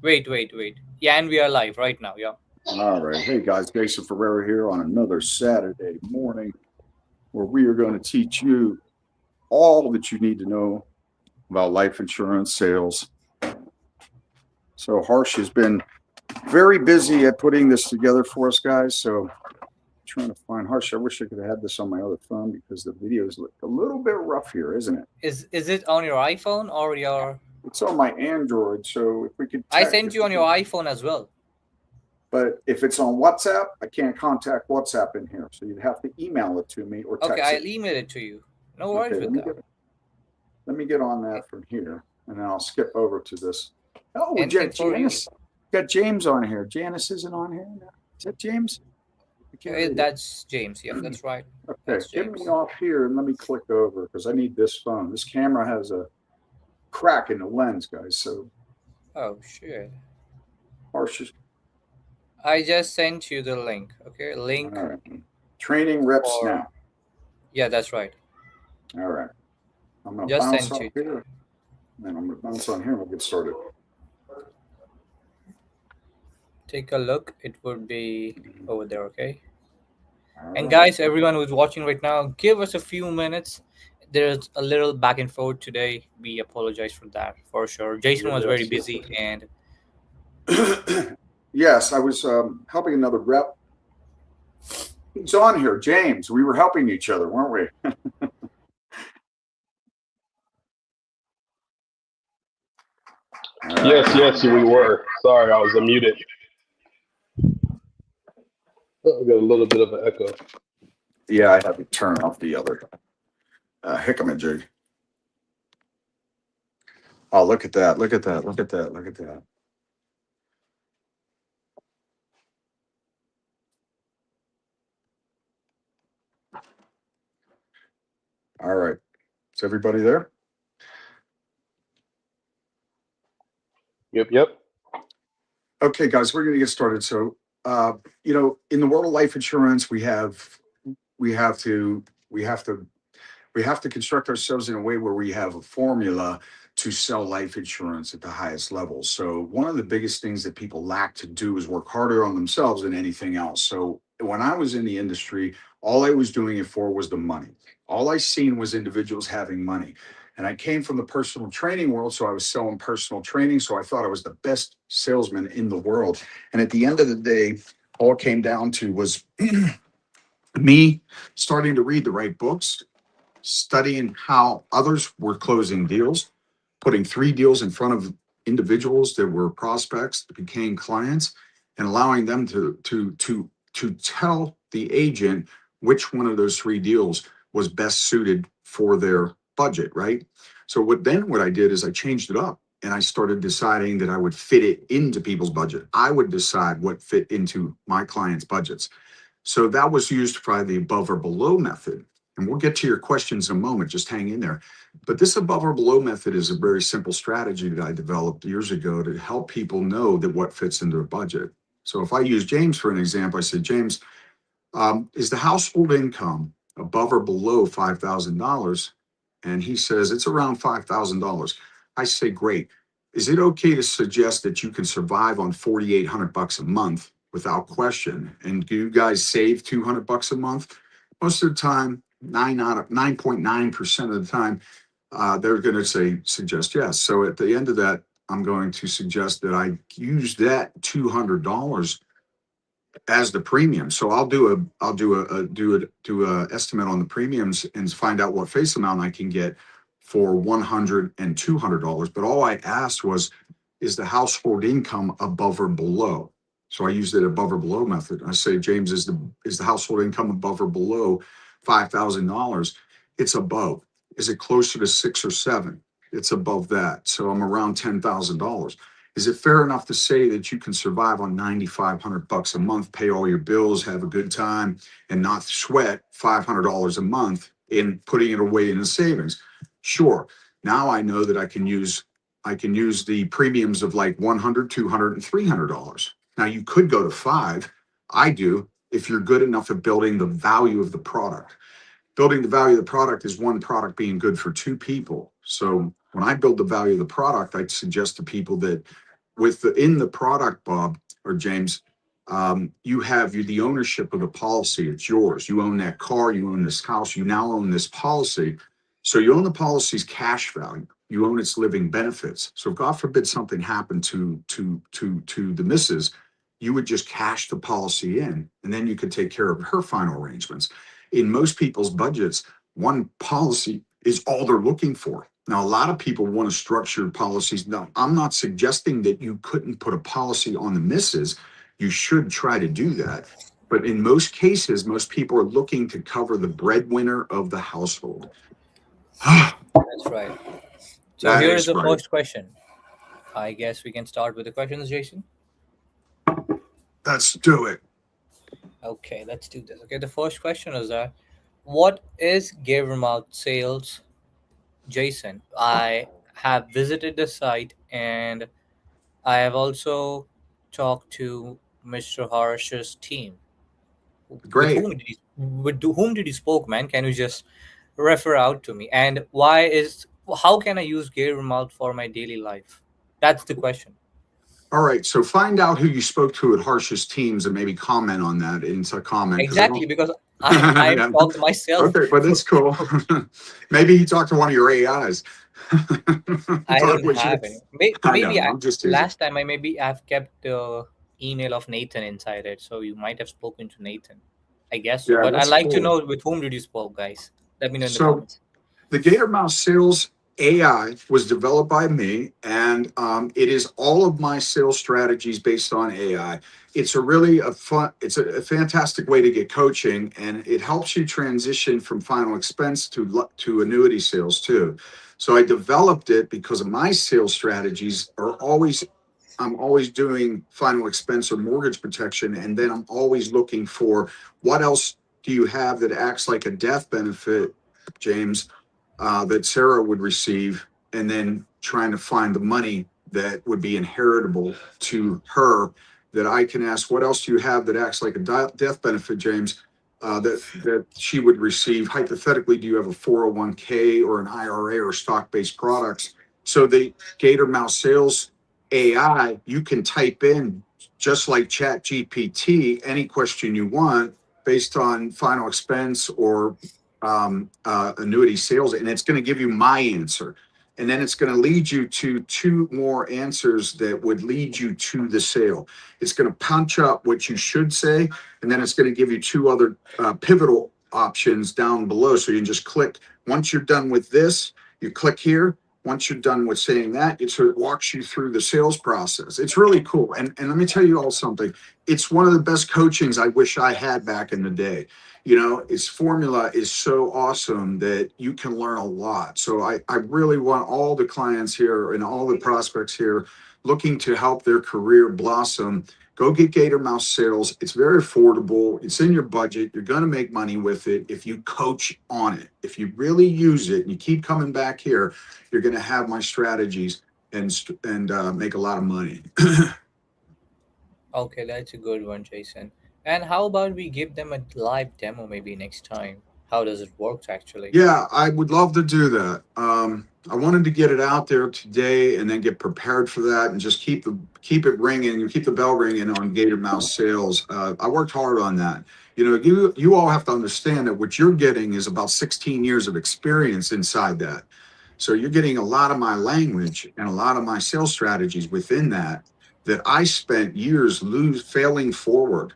Wait. Yeah, and we are live right now. Yeah. All right. Hey guys, Jason Ferraro here on another Saturday morning where we are going to teach you all that you need to know about life insurance sales. So Harsh has been very busy at putting this together for us guys. So trying to find Harsh. I wish I could have had this on my other phone because the videos look a little bit rough here, isn't it? Is it on your iPhone or your? It's on my Android. So if we could I tech, sent if you we on your could, iPhone as well. but if it's on WhatsApp, I can't contact WhatsApp in here. So you'd have to email it to me or Okay, text it. I'll email it to you. No Okay, worries with that. let me get on Okay. that from here, and then I'll skip over to this. Oh, we Anything got for you? Janice. Got James on here. Janice isn't on here now. Is that James? I can't read it. That's James. Yep, that's right. Okay, That's get me James. off here and let me click over because I need this phone. This camera has a crack in the lens, guys. So Oh shit. harsh. I just sent you the link. Okay, All link right. Training reps for. now. Yeah, that's right. All right. I'm gonna Just bounce sent off you. here, and I'm gonna bounce on here. And we'll get started. Take a look. It would be over there. Okay. All And right. guys, everyone who's watching right now, give us a few minutes. There's a little back and forth today. We apologize for that for sure. Jason was very Yes. busy, and Yes, I was helping another rep. He's on here, James. We were helping each other, weren't we? All Yes, right. yes, we were. Sorry, I was unmuted. Oh, I got a little bit of an echo. Yeah, I had to turn off the other jig. Oh, look at that. Look at that. Look at that. Look at that. All right. Is everybody there? Yep. Okay, guys, we're going to get started. So, in the world of life insurance, we have to, we have to we have to construct ourselves in a way where we have a formula to sell life insurance at the highest level. So one of the biggest things that people lack to do is work harder on themselves than anything else. So when I was in the industry, all I was doing it for was the money. All I seen was individuals having money. And I came from the personal training world, so I was selling personal training. So I thought I was the best salesman in the world. And at the end of the day, all it came down to was me starting to read the right books, studying how others were closing deals, putting 3 deals in front of individuals that were prospects that became clients, and allowing them to tell the agent which one of those 3 deals was best suited for their budget, right? So what I did is I changed it up and I started deciding that I would fit it into people's budget. I would decide what fit into my clients' budgets. So that was used by the above or below method. And we'll get to your questions in a moment. Just hang in there. But this above or below method is a very simple strategy that I developed years ago to help people know that what fits into their budget. So if I use James for an example, I said, James, is the household income above or below $5,000? And he says, it's around $5,000. I say, great. Is it okay to suggest that you can survive on $4,800 a month without question? And do you guys save $200 a month? Most of the time, 9.9% of the time, they're going to suggest yes. So at the end of that, I'm going to suggest that I use that $200 as the premium. So I'll do a estimate on the premiums and find out what face amount I can get for $100 and $200. But all I asked was, is the household income above or below? So I used the above or below method. I say, James, is the household income above or below $5,000? It's above. Is it closer to 6 or 7? It's above that. So I'm around $10,000. Is it fair enough to say that you can survive on $9,500 a month, pay all your bills, have a good time, and not sweat $500 a month in putting it away in the savings? Sure. Now I know that I can use the premiums of like $100, $200, and $300. Now you could go to 5. I do if you're good enough at building the value of the product. Building the value of the product is one product being good for 2 people. So when I build the value of the product, I suggest to people that in the product, Bob or James, you the ownership of the policy. It's yours. You own that car. You own this house. You now own this policy. So you own the policy's cash value. You own its living benefits. So God forbid something happened to the missus, you would just cash the policy in, and then you could take care of her final arrangements. In most people's budgets, one policy is all they're looking for. Now, a lot of people want to structure policies. No, I'm not suggesting that you couldn't put a policy on the missus. You should try to do that. But in most cases, most people are looking to cover the breadwinner of the household. That's right. So That here is is the right. first question. I guess we can start with the questions, Jason. Let's do it. Okay, let's do this. Okay, the first question is that what is Gavermouth Sales, Jason? I have visited the site and I have also talked to Mr. Harsh's team. With Great. whom did whom did you spoke, man? Can you just refer out to me? And how can I use Gavermouth for my daily life? That's the question. All right. So find out who you spoke to at Harsh's teams and maybe comment on that into a comment, because I Exactly, don't. because I'm Yeah. talked myself. Okay, but that's cool. Maybe he talked to one of your AIs. I Talk don't with you. have any. I know. Maybe I'm just teasing. last time I maybe have kept the email of Nathan inside it, so you might have spoken to Nathan. I guess so. Yeah, But I'd that's like to cool. know with whom did you spoke, guys. Let me know in the So comments. the Gator Mouse Sales AI was developed by me, and it is all of my sales strategies based on AI. It's a really a fun, it's a fantastic way to get coaching, and it helps you transition from final expense to annuity sales too. So I developed it because of my sales strategies are always. I'm always doing final expense or mortgage protection, and then I'm always looking for what else do you have that acts like a death benefit, James, that Sarah would receive, and then trying to find the money that would be inheritable to her. That I can ask, what else do you have that acts like a death benefit, James, that she would receive? Hypothetically, do you have a 401k or an IRA or stock-based products? So the Gator Mouse Sales AI, you can type in just like Chat GPT any question you want based on final expense or annuity sales, and it's going to give you my answer. And then it's going to lead you to two more answers that would lead you to the sale. It's going to punch up what you should say, and then it's going to give you two other pivotal options down below. So you can just click. Once you're done with this, you click here. Once you're done with saying that, it sort of walks you through the sales process. It's really cool. And let me tell you all something. It's one of the best coachings I wish I had back in the day. Its formula is so awesome that you can learn a lot. So I really want all the clients here and all the prospects here looking to help their career blossom. Go get Gator Mouse Sales. It's very affordable. It's in your budget. You're going to make money with it if you coach on it. If you really use it and you keep coming back here, you're going to have my strategies and make a lot of money. Okay, that's a good one, Jason. And how about we give them a live demo maybe next time? How does it work actually? Yeah, I would love to do that. I wanted to get it out there today and then get prepared for that and just keep it ringing, keep the bell ringing on Gator Mouse Sales. I worked hard on that. You all have to understand that what you're getting is about 16 years of experience inside that. So you're getting a lot of my language and a lot of my sales strategies within that I spent years failing forward.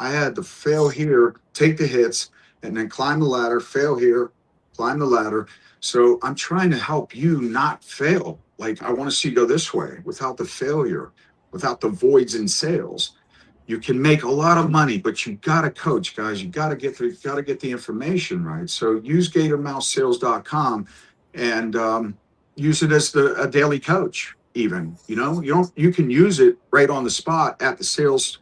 I had to fail here, take the hits, and then climb the ladder, fail here, climb the ladder. So I'm trying to help you not fail. Like I want to see you go this way without the failure, without the voids in sales. You can make a lot of money, but you got to coach, guys. You got to get the information right. So use GatorMouseSales.com and use it as a daily coach. Even you can use it right on the spot at the sales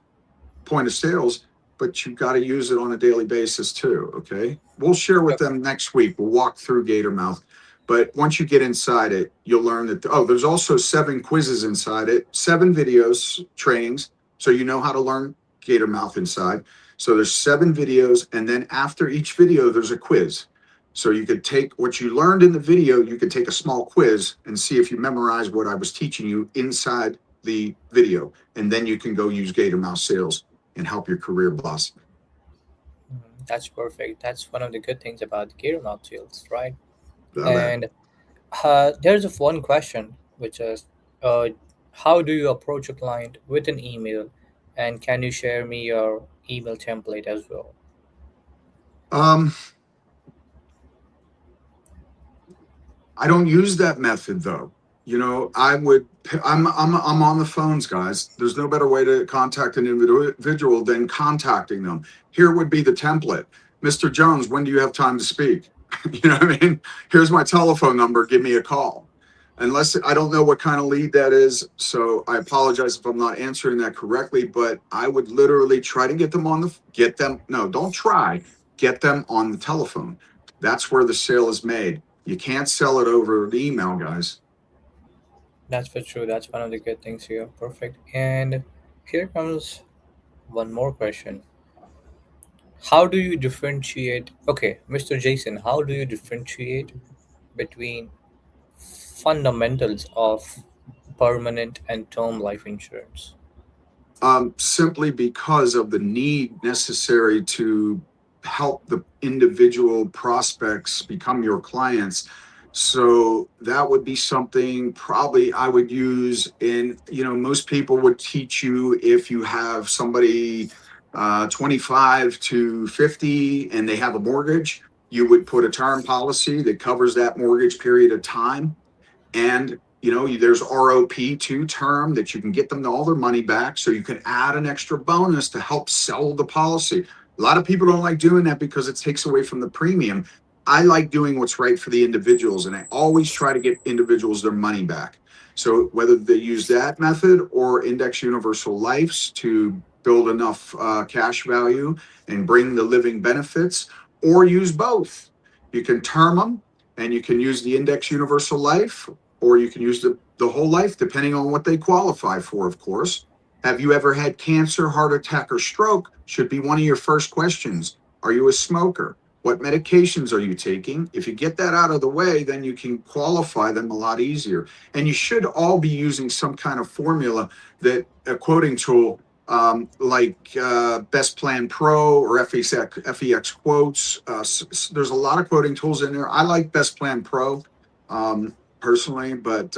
point of sales, but you've got to use it on a daily basis too. Okay. We'll share with them next week. We'll walk through Gatormouth. But once you get inside it, you'll learn that, there's also 7 quizzes inside it, 7 videos, trainings. So you know how to learn Gatormouth inside. So there's 7 videos. And then after each video, there's a quiz. So you could take what you learned in the video, you could take a small quiz and see if you memorize what I was teaching you inside the video, and then you can go use Gator Mouse Sales and help your career boss. That's perfect. That's one of the good things about the Gear modules, right? Love it. And there's one question, which is, uh, how do you approach a client with an email? And can you share me your email template as well? Um, I don't use that method though. You know, I'm on the phones, guys. There's no better way to contact an individual than contacting them. Here would be the template. Mr. Jones, when do you have time to speak? You know what I mean? Here's my telephone number. Give me a call. Unless I don't know what kind of lead that is. So I apologize if I'm not answering that correctly, but I would literally try to get them no, don't try, get them on the telephone. That's where the sale is made. You can't sell it over the email, guys. That's for true. That's one of the good things here. Perfect. And here comes one more question. How do you differentiate? Okay, Mr. Jason, how do you differentiate between fundamentals of permanent and term life insurance? Simply because of the need necessary to help the individual prospects become your clients. So that would be something probably I would use in, most people would teach you if you have somebody 25 to 50 and they have a mortgage, you would put a term policy that covers that mortgage period of time. And there's ROP2 term that you can get them all their money back. So you can add an extra bonus to help sell the policy. A lot of people don't like doing that because it takes away from the premium. I like doing what's right for the individuals, and I always try to get individuals their money back. So whether they use that method or index universal lives to build enough cash value and bring the living benefits, or use both. You can term them and you can use the index universal life, or you can use the whole life, depending on what they qualify for, of course. Have you ever had cancer, heart attack, or stroke? Should be one of your first questions. Are you a smoker? What medications are you taking? If you get that out of the way, then you can qualify them a lot easier. And you should all be using some kind of formula, that a quoting tool, like Best Plan Pro or FEX Quotes. There's a lot of quoting tools in there. I like Best Plan Pro personally, but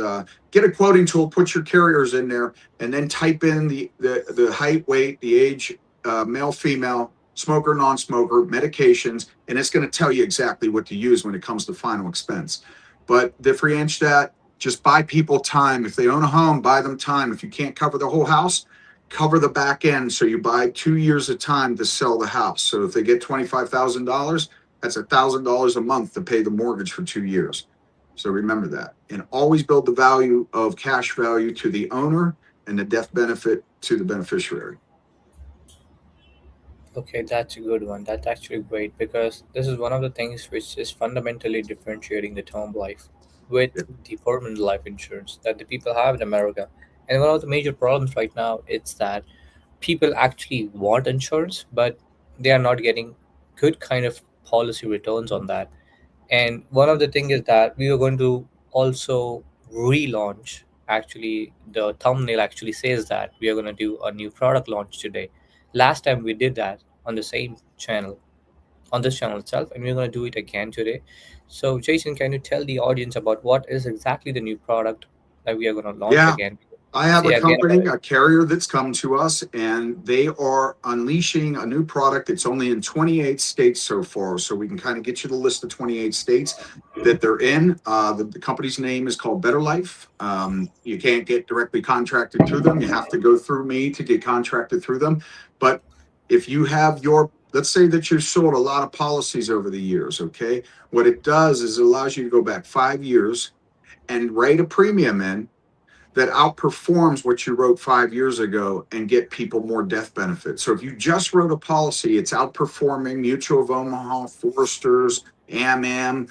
get a quoting tool, put your carriers in there, and then type in the height, weight, the age, male, female, smoker, non-smoker, medications, and it's going to tell you exactly what to use when it comes to final expense. But differentiate that. Just buy people time. If they own a home, buy them time. If you can't cover the whole house, cover the back end. So you buy 2 years of time to sell the house. So if they get $25,000, that's $1,000 a month to pay the mortgage for 2 years. So remember that, and always build the value of cash value to the owner and the death benefit to the beneficiary. Okay, that's a good one. That's actually great because this is one of the things which is fundamentally differentiating the term life with Yeah. the permanent life insurance that the people have in America. And one of the major problems right now is that people actually want insurance, but they are not getting good kind of policy returns on that. And one of the thing is that we are going to also relaunch. Actually, the thumbnail actually says that we are going to do a new product launch today. Last time we did that on the same channel, on this channel itself, and we're going to do it again today. So, Jason, can you tell the audience about what is exactly the new product that we are going to launch Yeah, again? I have Say a again about company, it. a carrier that's come to us, and they are unleashing a new product that's only in 28 states so far. So we can kind of get you the list of 28 states that they're in. The company's name is called Better Life. You can't get directly contracted through them. You have to go through me to get contracted through them. But if you have let's say that you've sold a lot of policies over the years, okay? What it does is it allows you to go back 5 years and write a premium in that outperforms what you wrote 5 years ago and get people more death benefits. So if you just wrote a policy, it's outperforming Mutual of Omaha, Foresters, AMM,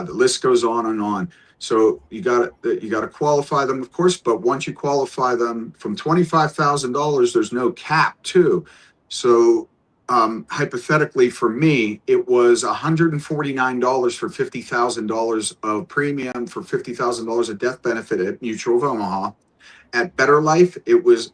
the list goes on and on. So you got to qualify them, of course, but once you qualify them from $25,000, there's no cap too. So hypothetically for me, it was $149 for $50,000 of premium for $50,000 of death benefit at Mutual of Omaha. At Better Life, it was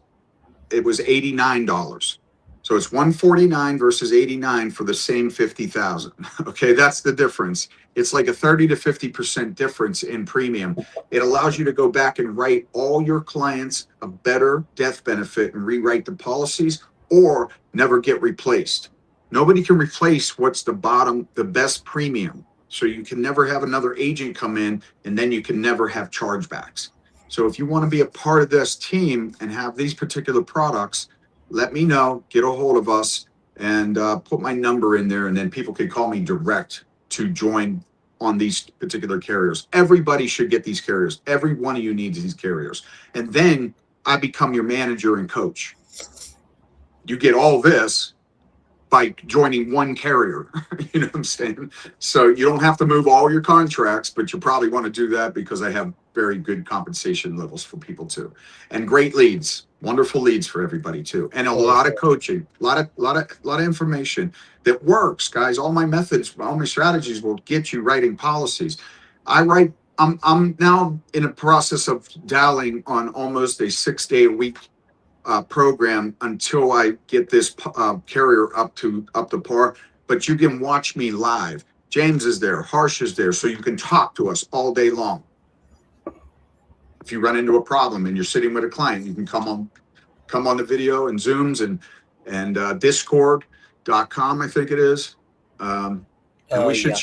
$89. So it's 149 versus 89 for the same 50,000. Okay, that's the difference. It's like a 30 to 50% difference in premium. It allows you to go back and write all your clients a better death benefit and rewrite the policies, or never get replaced. Nobody can replace what's the best premium. So you can never have another agent come in, and then you can never have chargebacks. So if you want to be a part of this team and have these particular products, let me know, get a hold of us, and put my number in there, and then people can call me direct to join on these particular carriers. Everybody should get these carriers. Every one of you needs these carriers. And then I become your manager and coach. You get all this by joining one carrier. You know what I'm saying? So you don't have to move all your contracts, but you probably want to do that because I have very good compensation levels for people too, and great leads, wonderful leads for everybody too, and a lot of coaching, a lot of information that works, guys. All my methods, all my strategies will get you writing policies. I'm now in a process of dialing on almost a 6-day a week program until I get this carrier up to par. But you can watch me live. James is there, Harsh is there, so you can talk to us all day long. If you run into a problem and you're sitting with a client, you can come on the video and Zooms and Discord.com, I think it is. And we should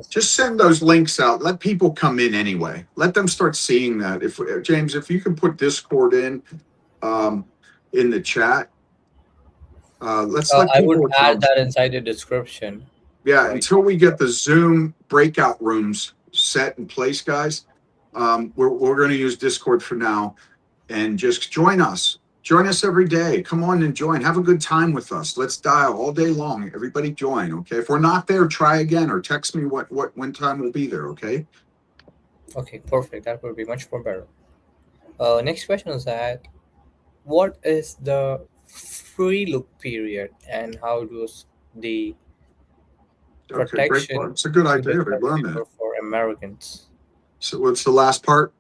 just send those links out. Let people come in anyway. Let them start seeing that. If James, if you can put Discord in the chat, let's let I people would add that inside the description. Yeah, right. Until we get the Zoom breakout rooms set in place, guys, we're going to use Discord for now, and just join us. Join us every day. Come on and join. Have a good time with us. Let's dial all day long. Everybody join, okay? If we're not there, try again or text me when time we'll be there, okay? Okay, perfect. That would be much more better. Next question is that what is the free look period and how does the protection it's a good idea to learn that for Americans? So what's the last part?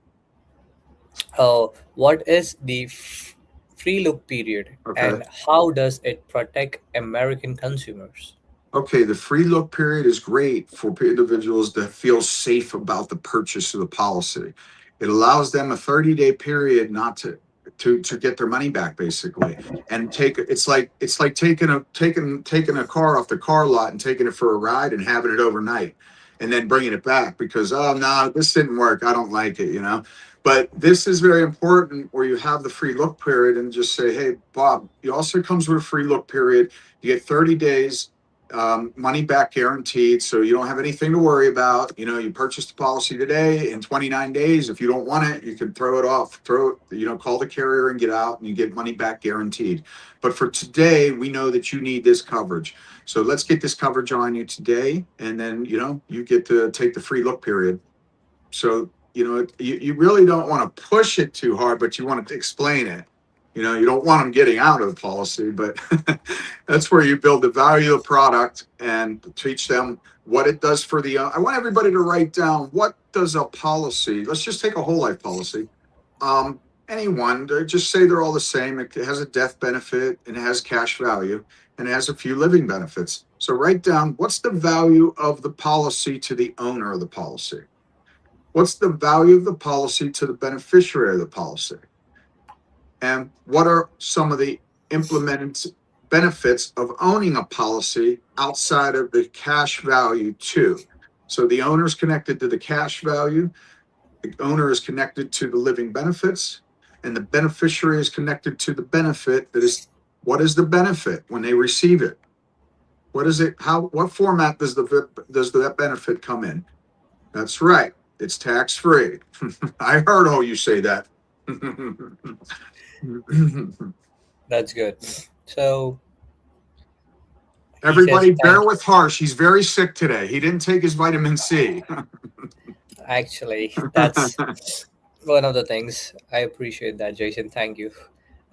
What is the free look period and how does it protect American consumers? Okay, the free look period is great for individuals that feel safe about the purchase of the policy. It allows them a 30-day period not to get their money back, basically, and it's like taking a car off the car lot and taking it for a ride and having it overnight and then bringing it back because, oh no, this didn't work, I don't like it, But this is very important where you have the free look period and just say, hey, Bob, it also comes with a free look period. You get 30 days money back guaranteed, so you don't have anything to worry about. You purchased the policy today. In 29 days, if you don't want it, you can throw it off, call the carrier and get out, and you get money back guaranteed. But for today, we know that you need this coverage, so let's get this coverage on you today, and then you get to take the free look period. So you really don't want to push it too hard, but you want to explain it. You don't want them getting out of the policy, but that's where you build the value of the product and teach them what it does for I want everybody to write down, what does a policy, let's just take a whole life policy. Anyone, just say they're all the same. It has a death benefit and it has cash value and it has a few living benefits. So write down, what's the value of the policy to the owner of the policy? What's the value of the policy to the beneficiary of the policy? And what are some of the implemented benefits of owning a policy outside of the cash value too? So the owner is connected to the cash value, the owner is connected to the living benefits, and the beneficiary is connected to the benefit that is, what is the benefit when they receive it? What is it? What format does that benefit come in? That's right. It's tax-free. I heard all you say that. That's good. So everybody bear with Harsh. He's very sick today. He didn't take his vitamin C. Actually, that's one of the things. I appreciate that, Jason. Thank you.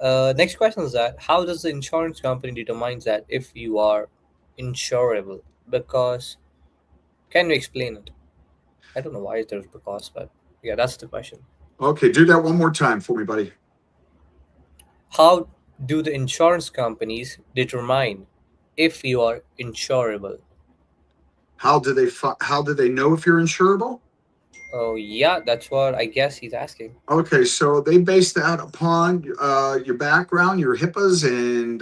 Next question is that how does the insurance company determine that if you are insurable? Because can you explain it? I don't know why there's because, but yeah, that's the question. Okay, do that one more time for me, buddy. How do the insurance companies determine if you are insurable? How do they know if you're insurable? Oh, yeah, that's what I guess he's asking. Okay, so they base that upon your background, your HIPAAs, and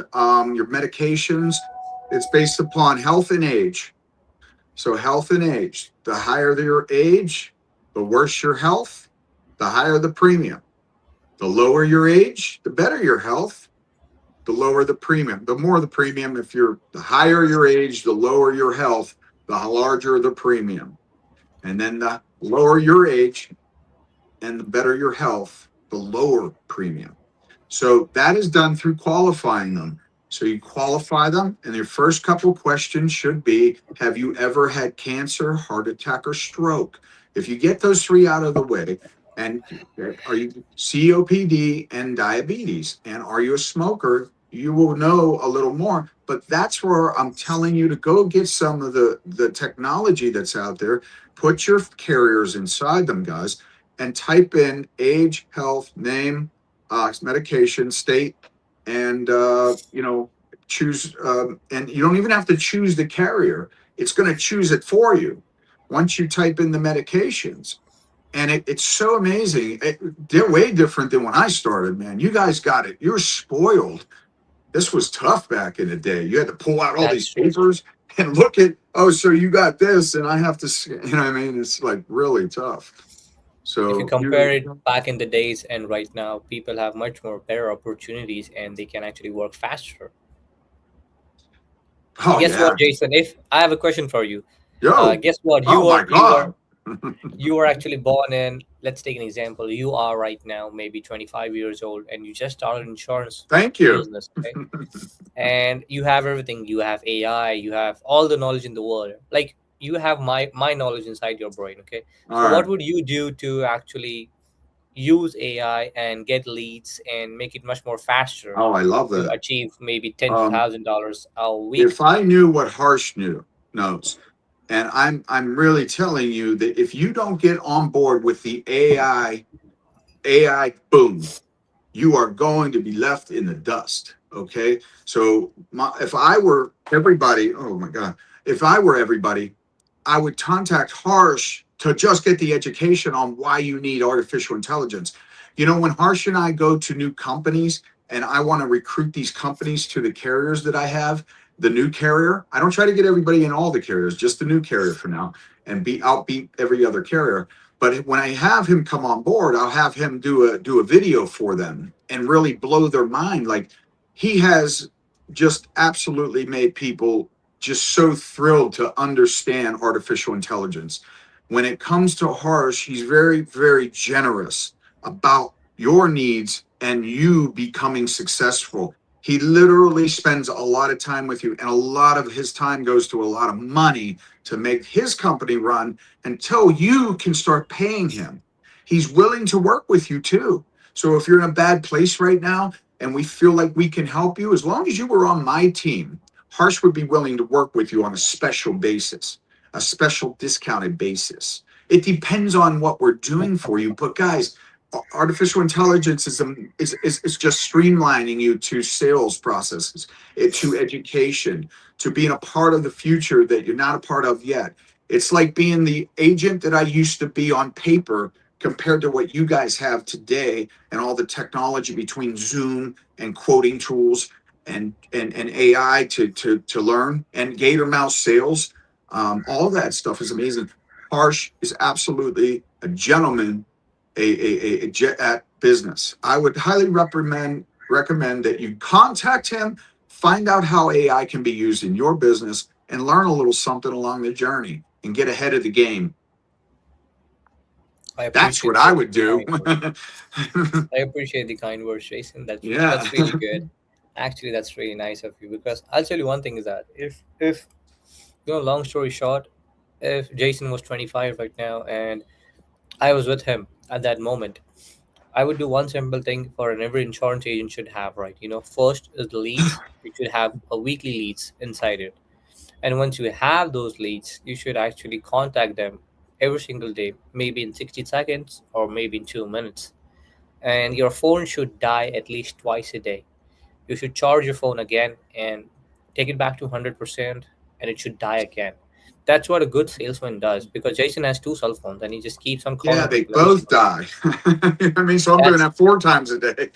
your medications. It's based upon health and age. So health and age. The higher your age, the worse your health, the higher the premium. The lower your age, the better your health, the lower the premium. The more the premium, if you're the higher your age, the lower your health, the larger the premium. And then the lower your age and the better your health, the lower premium. So that is done through qualifying them. So you qualify them, and your first couple questions should be: have you ever had cancer, heart attack, or stroke? If you get those three out of the way, and are you COPD and diabetes, and are you a smoker? You will know a little more. But that's where I'm telling you to go get some of the technology that's out there. Put your carriers inside them, guys, and type in age, health, name, medication, state, and choose. And you don't even have to choose the carrier; it's going to choose it for you once you type in the medications. And it's so amazing. They're way different than when I started, man. You guys got it. You're spoiled. This was tough back in the day. You had to pull out all That's these true. papers and look at, oh, so you got this, and I have to, you know what I mean? It's like really tough. If you So compare you, it back in the days and right now, people have much more better opportunities and they can actually work faster. oh Guess what, yeah, Jason? If I have a question for you, yo, guess what? oh my God. You were actually born in. Let's take an example. You are right now maybe 25 years old, and you just started insurance Thank you. business. Okay, and you have everything. You have AI, you have all the knowledge in the world. Like you have my knowledge inside your brain. Okay, All so right. what would you do to actually use AI and get leads and make it much more faster Oh, I love to that. achieve maybe ten Um, thousand dollars a week? if I knew what Harsh knows, and I'm really telling you that if you don't get on board with the AI boom, you are going to be left in the dust. Okay. So if I were everybody, oh my God, if I were everybody, I would contact Harsh to just get the education on why you need artificial intelligence. You know, when Harsh and I go to new companies and I want to recruit these companies to the carriers that I have, the new carrier, I don't try to get everybody in all the carriers, just the new carrier for now, and outbeat every other carrier. But when I have him come on board, I'll have him do a video for them and really blow their mind. Like he has just absolutely made people just so thrilled to understand artificial intelligence. When it comes to Harsh, he's very, very generous about your needs and you becoming successful. He literally spends a lot of time with you, and a lot of his time goes to a lot of money to make his company run until you can start paying him. He's willing to work with you too. So if you're in a bad place right now and we feel like we can help you, as long as you were on my team, Harsh would be willing to work with you on a special basis, a special discounted basis. It depends on what we're doing for you. But guys, artificial intelligence is just streamlining you to sales processes, to education, to being a part of the future that you're not a part of yet. It's like being the agent that I used to be on paper compared to what you guys have today and all the technology between Zoom and quoting tools and AI to learn and Gator Mouse sales. All that stuff is amazing. Harsh is absolutely a gentleman, a jet at business. I would highly recommend that you contact him, find out how AI can be used in your business, and learn a little something along the journey and get ahead of the game. I That's what appreciate I the would do. kind words. I appreciate the kind words, Jason. Yeah. That's really good. Actually, that's really nice of you because I'll tell you one thing is that if long story short, if Jason was 25 right now and I was with him at that moment, I would do one simple thing for an every insurance agent should have, right? First is the leads. You should have a weekly leads inside it. And once you have those leads, you should actually contact them every single day, maybe in 60 seconds or maybe in 2 minutes. and your phone should die at least twice a day. You should charge your phone again and take it back to 100%, and it should die again. That's what a good salesman does, because Jason has two cell phones and he just keeps on Yeah, calling they people every both single day. die. I mean, so I'm doing That's that 4 times a day.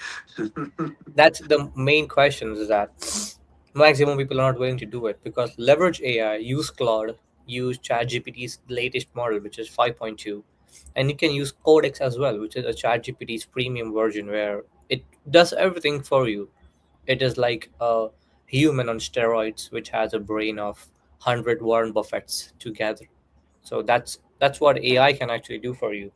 that's the main question, is that maximum people are not willing to do it, because leverage AI, use Claude, use ChatGPT's latest model, which is 5.2, and you can use Codex as well, which is a ChatGPT's premium version where it does everything for you. It is like a human on steroids, which has a brain of 100 Warren Buffetts together. So that's what AI can actually do for you.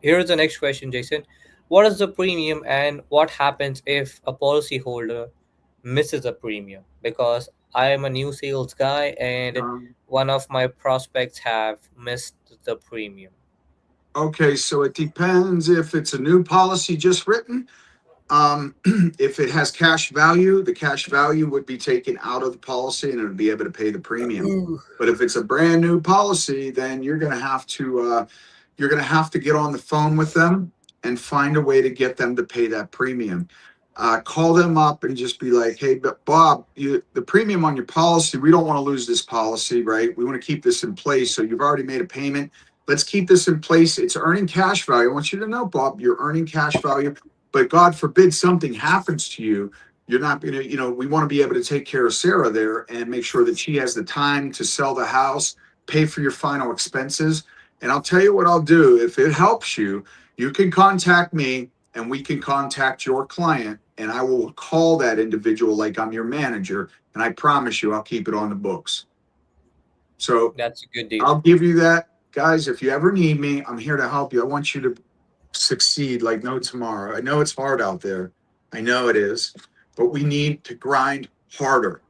Here's the next question, Jason. What is the premium and what happens if a policyholder misses a premium? Because I am a new sales guy and Um, one of my prospects have missed the premium. okay, so it depends if it's a new policy just written. If it has cash value, the cash value would be taken out of the policy and it would be able to pay the premium. Ooh. But if it's a brand new policy, then you're gonna have to get on the phone with them and find a way to get them to pay that premium. Call them up and just be like, "Hey, Bob, the premium on your policy. We don't want to lose this policy, right? We want to keep this in place. So you've already made a payment. Let's keep this in place. It's earning cash value. I want you to know, Bob, you're earning cash value. But God forbid something happens to you. You're not gonna, we want to be able to take care of Sarah there and make sure that she has the time to sell the house, pay for your final expenses. And I'll tell you what I'll do. If it helps you, you can contact me and we can contact your client and I will call that individual like I'm your manager. And I promise you, I'll keep it on the books. So That's a good deal. I'll give you that. Guys, if you ever need me, I'm here to help you. I want you to succeed like no tomorrow. I know it's hard out there. I know it is, but we need to grind harder.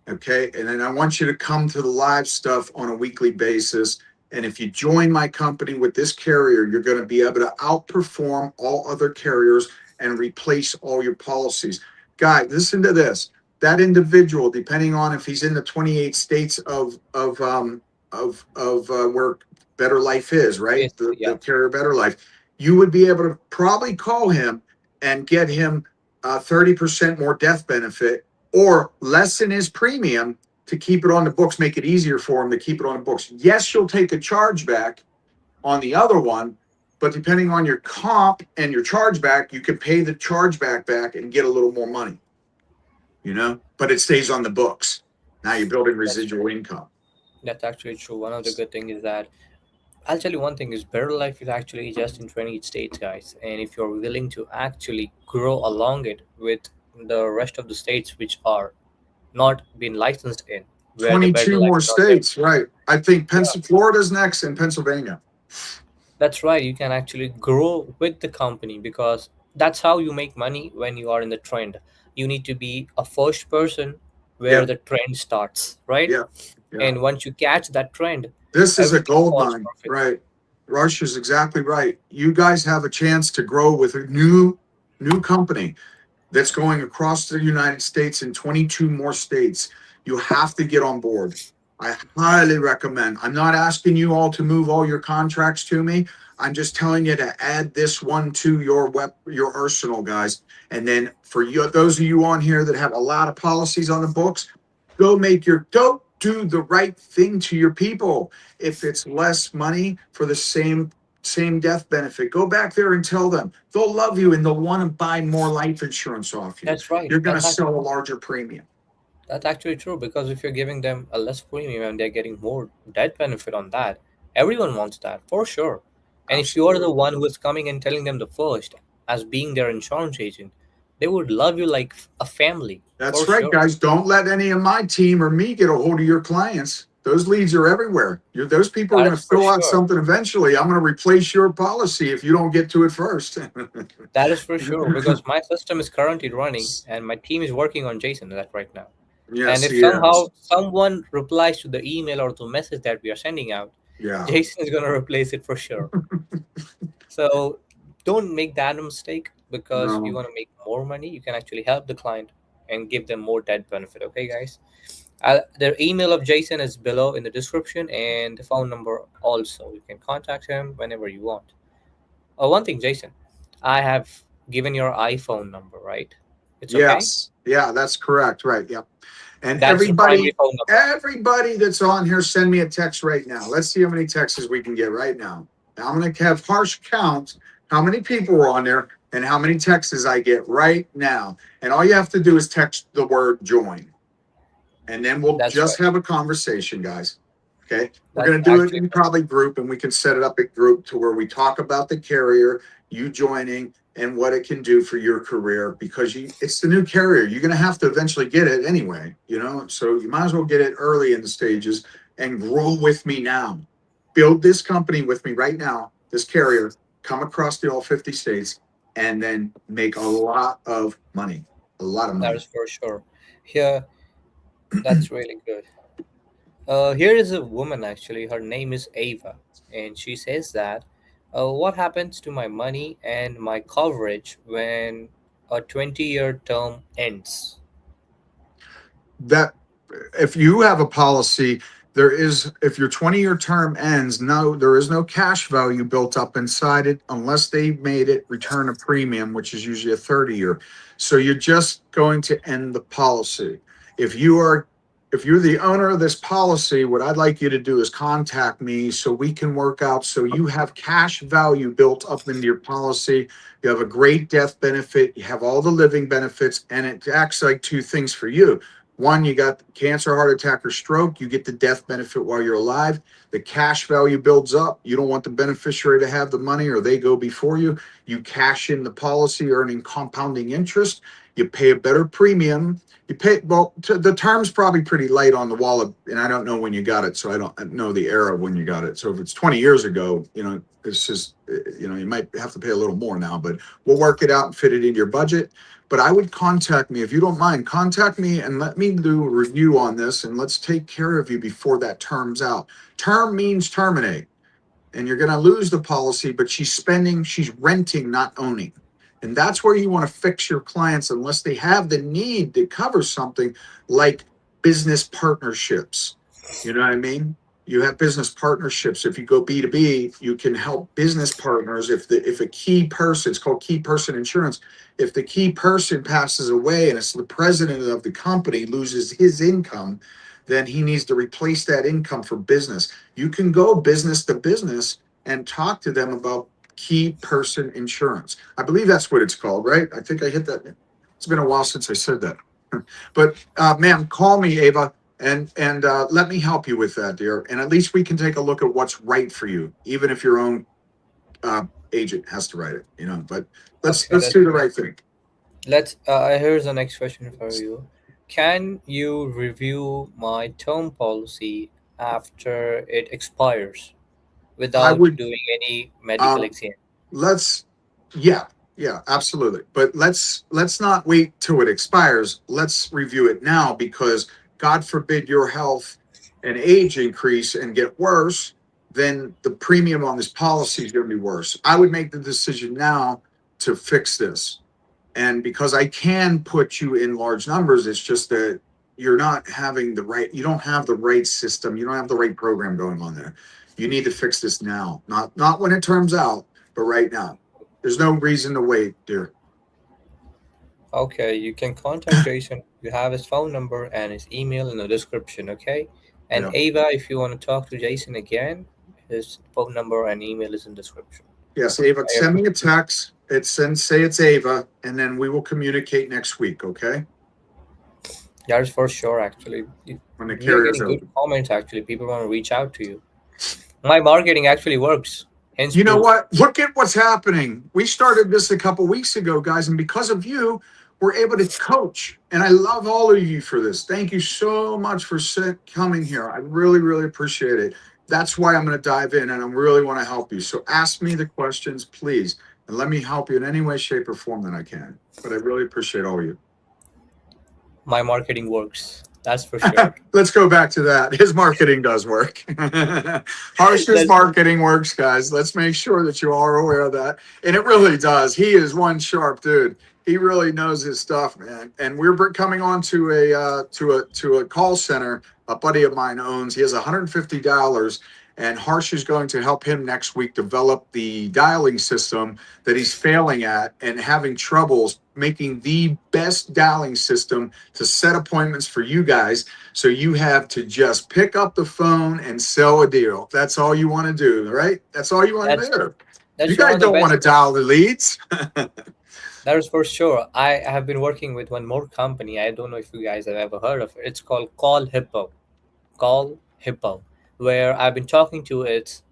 Okay. And then I want you to come to the live stuff on a weekly basis. And if you join my company with this carrier, you're going to be able to outperform all other carriers and replace all your policies. Guys, listen to this. That individual, depending on if he's in the 28 states of where Better Life is, right? Basically, yeah. The carrier Better Life, you would be able to probably call him and get him 30% more death benefit or lessen his premium to keep it on the books, make it easier for him to keep it on the books. Yes, you'll take a chargeback on the other one, but depending on your comp and your chargeback, you can pay the chargeback back and get a little more money, but it stays on the books. Now you're building That's residual income. that's actually true. One of the good things is that I'll tell you one thing is Better Life is actually just in 28 states, guys. And if you're willing to actually grow along it with the rest of the states which are not been licensed in, where the Better 22 Life more is not there. states, right? I think Yeah, Florida's next and Pennsylvania. that's right. You can actually grow with the company, because that's how you make money when you are in the trend. You need to be a first person where Yeah, the trend starts, right? yeah, yeah. And once you catch that trend, This is a everything gold falls mine, perfect. right? Rush is exactly right. You guys have a chance to grow with a new company that's going across the United States in 22 more states. You have to get on board. I highly recommend. I'm not asking you all to move all your contracts to me. I'm just telling you to add this one to your arsenal, guys. And then for you, those of you on here that have a lot of policies on the books, go do the right thing to your people. If it's less money for the same death benefit, go back there and tell them. They'll love you and they'll want to buy more life insurance off you. That's right. You're going to sell a larger premium. That's actually true, because if you're giving them a less premium and they're getting more debt benefit on that, everyone wants that for sure. And if you are the Absolutely. one who is coming and telling them the first as being their insurance agent, they would love you like a family for That's right, sure. guys. Don't let any of my team or me get a hold of your clients. Those leads are everywhere. Those people are That going is to for fill out sure. something eventually. I'm going to replace your policy if you don't get to it first. That is for sure, because my system is currently running and my team is working on Jason that right now. And Yes, if he is. somehow someone replies to the email or the message that we are sending out, Yeah. Jason is going to replace it for sure. So don't make that mistake, because you No. want to make more money. You can actually help the client and give them more debt benefit. Okay, guys. The email of Jason is below in the description, and the phone number also. You can contact him whenever you want. One thing, Jason, I have given your iPhone number, right? It's okay. Yes. Yeah, that's correct. Right. Yep. And That's the primary phone number. everybody that's on here, send me a text right now. Let's see how many texts we can get right now. Now I'm going to have harsh count how many people are on there and how many texts I get right now. And all you have to do is text the word join. And then we'll That's just right. have a conversation, guys. Okay. We're That's going to do it actually in probably group, and we can set it up at group to where we talk about the carrier, you joining, and what it can do for your career because it's the new carrier. You're going to have to eventually get it anyway, so you might as well get it early in the stages and grow with me now. Build this company with me right now, this carrier, come across the all 50 states, and then make a lot of money. A lot of that money. is for sure. Here, that's really good. Here is a woman actually. Her name is Ava, and she says that, "What happens to my money and my coverage when a 20-year term ends?" That if you have a policy, if your 20-year term ends, no, there is no cash value built up inside it unless they made it return a premium, which is usually a 30-year. So you're just going to end the policy. If you are if you're the owner of this policy, what I'd like you to do is contact me so we can work out so you have cash value built up into your policy. You have a great death benefit, you have all the living benefits, and it acts like two things for you. One, you got cancer, heart attack, or stroke. You get the death benefit while you're alive. The cash value builds up. You don't want the beneficiary to have the money or they go before you. You cash in the policy, earning compounding interest. You pay a better premium. The term's probably pretty light on the wallet, and I don't know when you got it, so I don't know the era when you got it. So if it's 20 years ago, it's just, you might have to pay a little more now, but we'll work it out and fit it in your budget. But I would contact me if you don't mind. Contact me and let me do a review on this, and let's take care of you before that term's out. Term means terminate, and you're going to lose the policy, but she's renting, not owning. And that's where you want to fix your clients unless they have the need to cover something like business partnerships. You know what I mean? You have business partnerships. If you go B2B, you can help business partners. If a key person, it's called key person insurance. If the key person passes away and it's the president of the company loses his income, then he needs to replace that income for business. You can go business to business and talk to them about key person insurance. I believe that's what it's called, right? I think I hit that. It's been a while since I said that. But ma'am, call me, Ava, and let me help you with that, dear. And at least we can take a look at what's right for you, even if your own agent has to write it. But let's Okay, do the right thing. let's. Here's the next question for you. Can you review my term policy after it expires I without would doing any medical um, exam? let's yeah, absolutely. But let's not wait till it expires. Let's review it now because God forbid your health and age increase and get worse, then the premium on this policy is going to be worse. I would make the decision now to fix this. And because I can put you in large numbers, it's just that you don't have the right system, you don't have the right program going on there. You need to fix this now, not when it turns out, but right now. There's no reason to wait, dear. Okay, you can contact Jason. You have his phone number and his email in the description, okay? And Yeah. Ava, if you want to talk to Jason again, his phone number and email is in description. Yes, Ava, I send me a text. Say it's Ava, and then we will communicate next week, okay? That is for sure, actually. When the We are carrier's getting good open. comments, actually. People want to reach out to you. My marketing actually works. Hence You know proof. what? Look at what's happening. We started this a couple weeks ago, guys, and because of you, we're able to coach. And I love all of you for this. Thank you so much for coming here. I really, really appreciate it. That's why I'm going to dive in, and I really want to help you. So ask me the questions, please, and let me help you in any way, shape, or form that I can. But I really appreciate all of you. My marketing works. That's for sure. Let's go back to that. His marketing does work. Harsh's That's marketing works, guys. Let's make sure that you are aware of that. And it really does. He is one sharp dude. He really knows his stuff, man. And we're coming on to a call center a buddy of mine owns. He has $150, And Harsh is going to help him next week develop the dialing system that he's failing at and having troubles making the best dialing system to set appointments for you guys. So you have to just pick up the phone and sell a deal. That's all you want to do, right? That's all you want to That's do. You that's one guys of the don't want best. to dial the leads. That is for sure. I have been working with one more company. I don't know if you guys have ever heard of it. It's called Call Hippo. Call Hippo, where I've been talking to its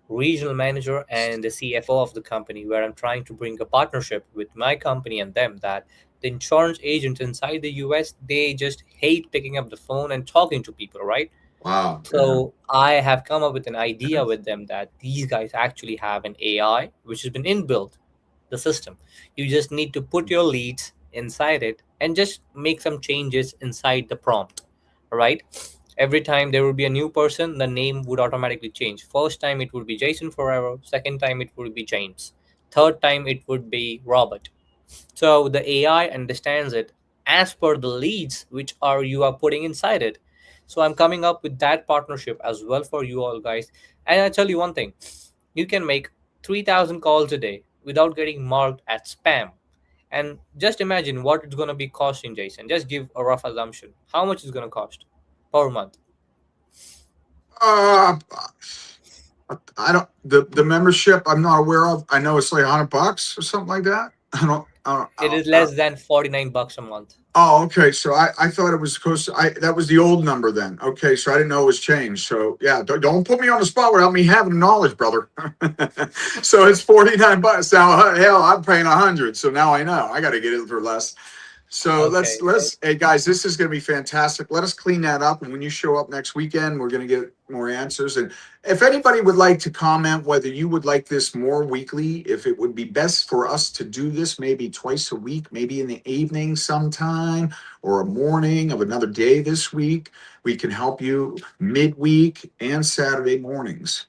regional manager and the CFO of the company, where I'm trying to bring a partnership with my company and them. That the insurance agents inside the US, they just hate picking up the phone and talking to people, right? Wow. Yeah. So I have come up with an idea with them that these guys actually have an AI which has been inbuilt the system. You just need to put your leads inside it and just make some changes inside the prompt. Right? Every time there will be a new person, the name would automatically change. First time it would be Jason Ferraro, second time it would be James, third time it would be Robert. So the AI understands it as per the leads which are you are putting inside it. So I'm coming up with that partnership as well for you all guys. And I tell you one thing, you can make 3,000 calls a day without getting marked as spam. And just imagine what it's going to be costing, Jason. Just give a rough assumption. How much is going to cost per month? Uh, I don't the membership I'm not aware of. I know it's like $100 or something like that. It is less than 49 bucks a month. Oh, okay. So I thought it was close. That was the old number then. Okay, so I didn't know it was changed. So yeah, don't put me on the spot without me having knowledge, brother. So it's $49 now. Hell, I'm paying 100. So now I know I got to get it for less. So Okay. hey guys, this is going to be fantastic. Let us clean that up, and when you show up next weekend, we're going to get more answers. And if anybody would like to comment whether you would like this more weekly, if it would be best for us to do this maybe twice a week, maybe in the evening sometime or a morning of another day this week, we can help you midweek and Saturday mornings.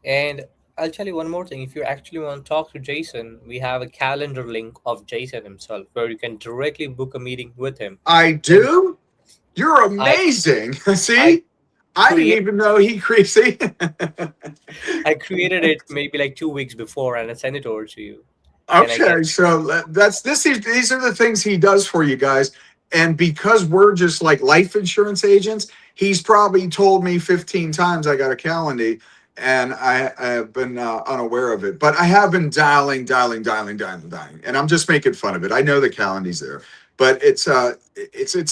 And I'll tell you one more thing. If you actually want to talk to Jason, we have a calendar link of Jason himself where you can directly book a meeting with him. I And do. You're I amazing. I See, I didn't create even know he crazy. I created it maybe like 2 weeks before and I sent it over to you. Can I get Okay, so these are the things he does for you guys. And because we're just like life insurance agents, he's probably told me 15 times I got a calendar, and I have been unaware of it. But I have been dialing, and I'm just making fun of it. I know the calendar's there, but it's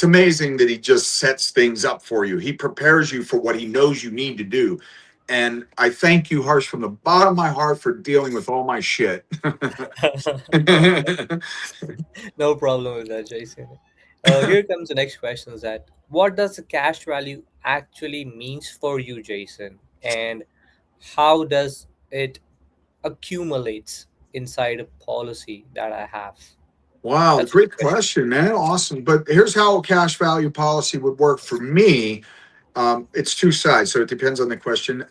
amazing that he just sets things up for you. He prepares you for what he knows you need to do. And I thank you, Harsh, from the bottom of my heart for dealing with all my shit. no problem with that, Jason. Here comes the next question is that what does the cash value actually means for you, Jason? And how does it accumulates inside a policy that I have? Wow, That's a good great question. question, man. Awesome. But here's how a cash value policy would work for me. It's two sides, so it depends on the question.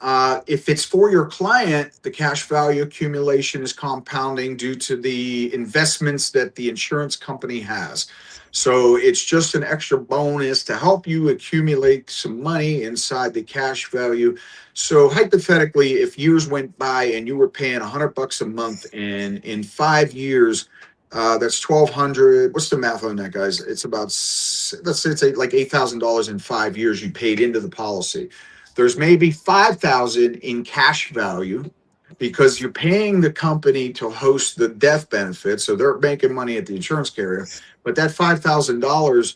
If it's for your client, the cash value accumulation is compounding due to the investments that the insurance company has. So it's just an extra bonus to help you accumulate some money inside the cash value. So hypothetically, if years went by and you were paying $100 a month, and in 5 years, that's 1,200. What's the math on that, guys? It's about, let's say it's like $8,000 in 5 years you paid into the policy. There's maybe 5,000 in cash value because you're paying the company to host the death benefit, so they're making money at the insurance carrier. But that $5,000,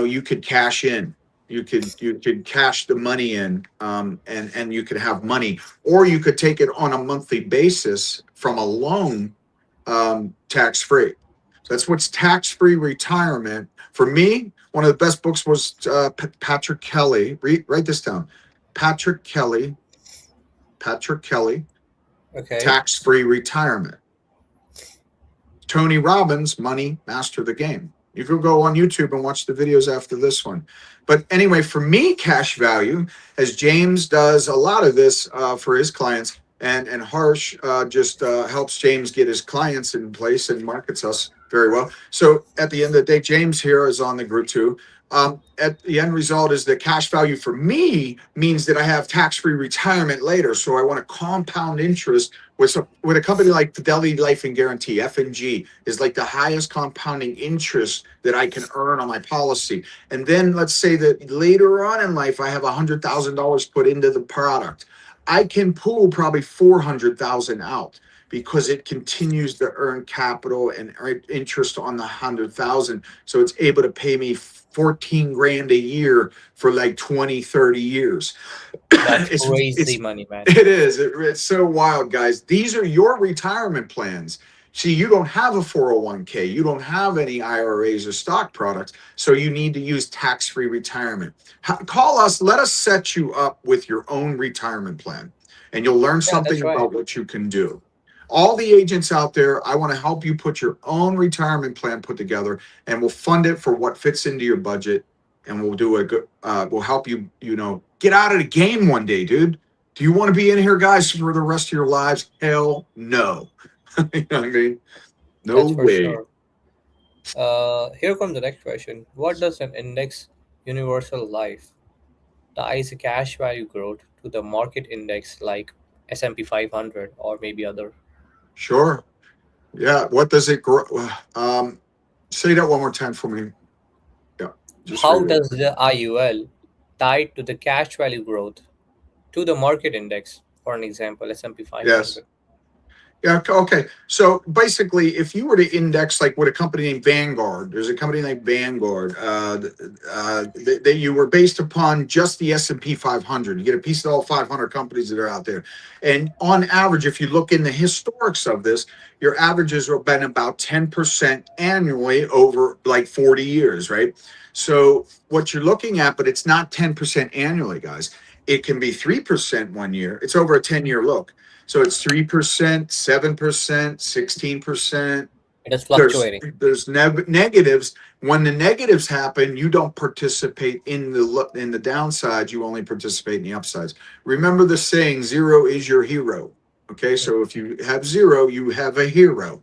you could cash in. You could cash the money in, and you could have money, or you could take it on a monthly basis from a loan, tax free. So that's what's tax free retirement. For me, one of the best books was Patrick Kelly. Write this down. Patrick Kelly. Patrick Kelly. Okay. Tax free retirement. Tony Robbins, Money Master the Game. You can go on YouTube and watch the videos after this one. But anyway, for me, cash value, as James does a lot of this for his clients, and Harsh just helps James get his clients in place and markets us. Very well. So at the end of the day, James here is on the group too. At the end result is the cash value for me means that I have tax-free retirement later. So I want to compound interest with a company like Fidelity Life and Guarantee, F&G, is like the highest compounding interest that I can earn on my policy. And then let's say that later on in life, I have $100,000 put into the product. I can pull probably 400,000 out because it continues to earn capital and interest on the 100,000. So it's able to pay me 14 grand a year for like 20, 30 years. That's crazy It's money, man. it is. It's so wild, guys. These are your retirement plans. See, you don't have a 401k. You don't have any IRAs or stock products. So you need to use tax-free retirement. Call us. Let us set you up with your own retirement plan. And you'll learn Yeah, something that's right. about what you can do. All the agents out there, I want to help you put your own retirement plan put together, and we'll fund it for what fits into your budget. And we'll do a good, we'll help you, get out of the game one day, dude. Do you want to be in here, guys, for the rest of your lives? Hell no. You know what I mean? No That's for way. sure. Here comes the next question. What does an index universal life ties a cash value growth to the market index like S&P 500 or maybe other? Sure. Yeah. What does it grow? Say that one more time for me. Yeah. Just How read it. does the IUL tie to the cash value growth to the market index? For an example, S&P Yes. 500. Yeah. Okay. So basically, if you were to index like with a company named Vanguard, there's a company named Vanguard that you were based upon just the S&P 500. You get a piece of all 500 companies that are out there, and on average, if you look in the historics of this, your averages have been about 10% annually over like 40 years, right? So what you're looking at, but it's not 10% annually, guys. It can be 3% one year. It's over a 10-year look. So it's 3%, 7%, 16%. It is There's fluctuating. there's negatives. When the negatives happen, you don't participate in the downsides. You only participate in the upsides. Remember the saying, zero is your hero. Okay, so if you have zero, you have a hero.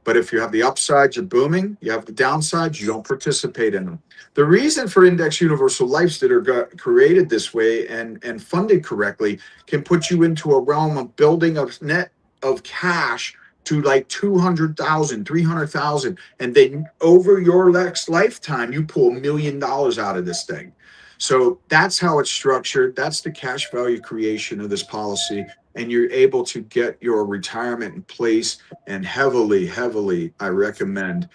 But if you have the upsides, you're booming. You have the downsides, you don't participate in them. The reason for index universal lives that are created this way and funded correctly can put you into a realm of building a net of cash to like 200,000, 300,000, and then over your next lifetime you pull $1 million out of this thing. So that's how it's structured. That's the cash value creation of this policy, and you're able to get your retirement in place. And heavily I recommend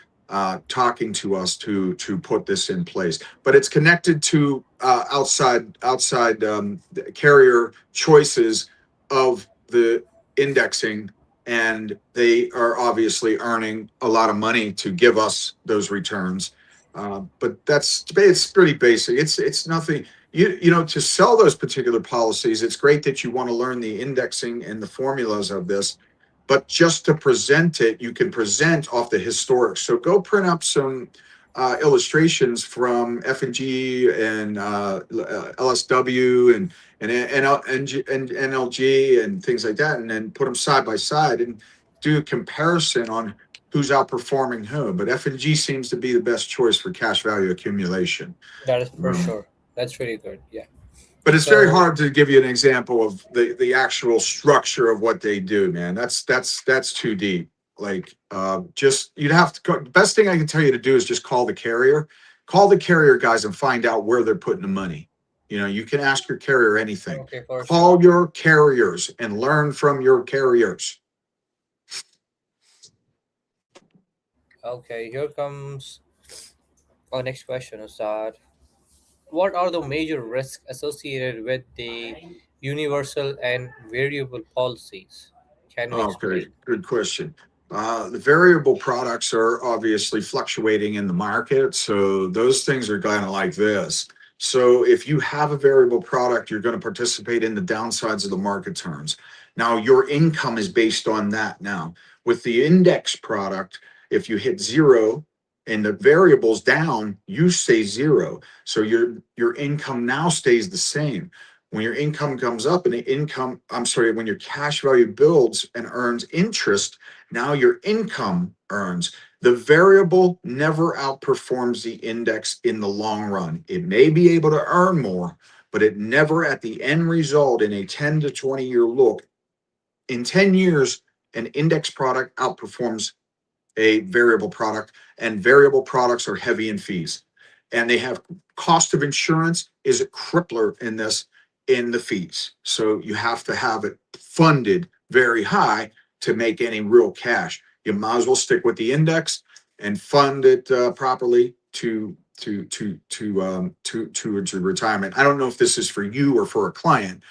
talking to us to put this in place. But it's connected to outside carrier choices of the indexing, and they are obviously earning a lot of money to give us those returns. But it's pretty basic. It's nothing. To sell those particular policies, it's great that you want to learn the indexing and the formulas of this, but just to present it, you can present off the historic. So go print up some illustrations from F&G and LSW and NLG and things like that, and then put them side by side and do a comparison on who's outperforming who. But F&G seems to be the best choice for cash value accumulation. That is for Um, sure. That's really good. Yeah. but it's very So, hard to give you an example of the actual structure of what they do, man. That's too deep. Like just you'd have to the best thing I can tell you to do is just call the carrier guys and find out where they're putting the money. You can ask your carrier anything. okay, for sure. Call your carriers and learn from your carriers. Okay, here comes our next question is that what are the major risks associated with the universal and variable policies? Can you Okay, explain? good question. The variable products are obviously fluctuating in the market, so those things are kind of like this. So if you have a variable product, you're going to participate in the downsides of the market turns. Now, your income is based on that. Now, with the index product, if you hit zero and the variable's down, you stay zero. So your income now stays the same. When your income comes up and when your cash value builds and earns interest, now your income earns. The variable never outperforms the index in the long run. It may be able to earn more, but it never at the end result in a 10 to 20-year look. In 10 years, an index product outperforms a variable product, and variable products are heavy in fees. And they have cost of insurance is a crippler in this in the fees. So you have to have it funded very high to make any real cash. You might as well stick with the index and fund it properly to retirement. I don't know if this is for you or for a client,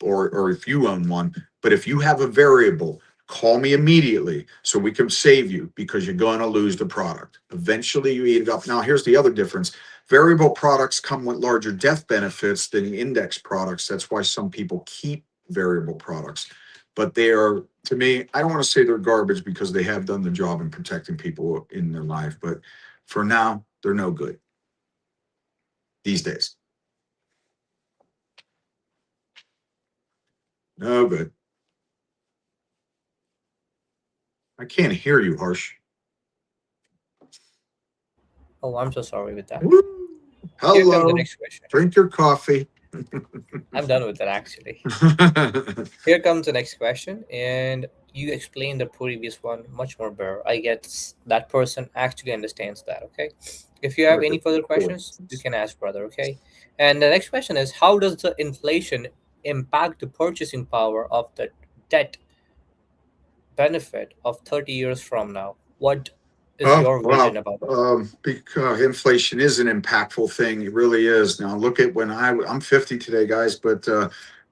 or if you own one. But if you have a variable, call me immediately so we can save you, because you're going to lose the product. Eventually you eat it up. Now, here's the other difference. Variable products come with larger death benefits than the index products. That's why some people keep variable products. But they are, to me, I don't want to say they're garbage, because they have done the job in protecting people in their life. But for now, they're no good these days. No good. I can't hear you, Harsh. Oh, I'm so sorry with that. Woo. Here comes the Hello. next question. Drink your coffee. I'm done with that actually. Here comes the next question, and you explained the previous one much more better. I guess that person actually understands that. Okay. If you have any further questions, you can ask, brother. Okay. And the next question is, how does the inflation impact the purchasing power of the debt benefit of 30 years from now? What is Oh, your vision wow. about it? Because inflation is an impactful thing. It really is. Now, look at I'm 50 today, guys, but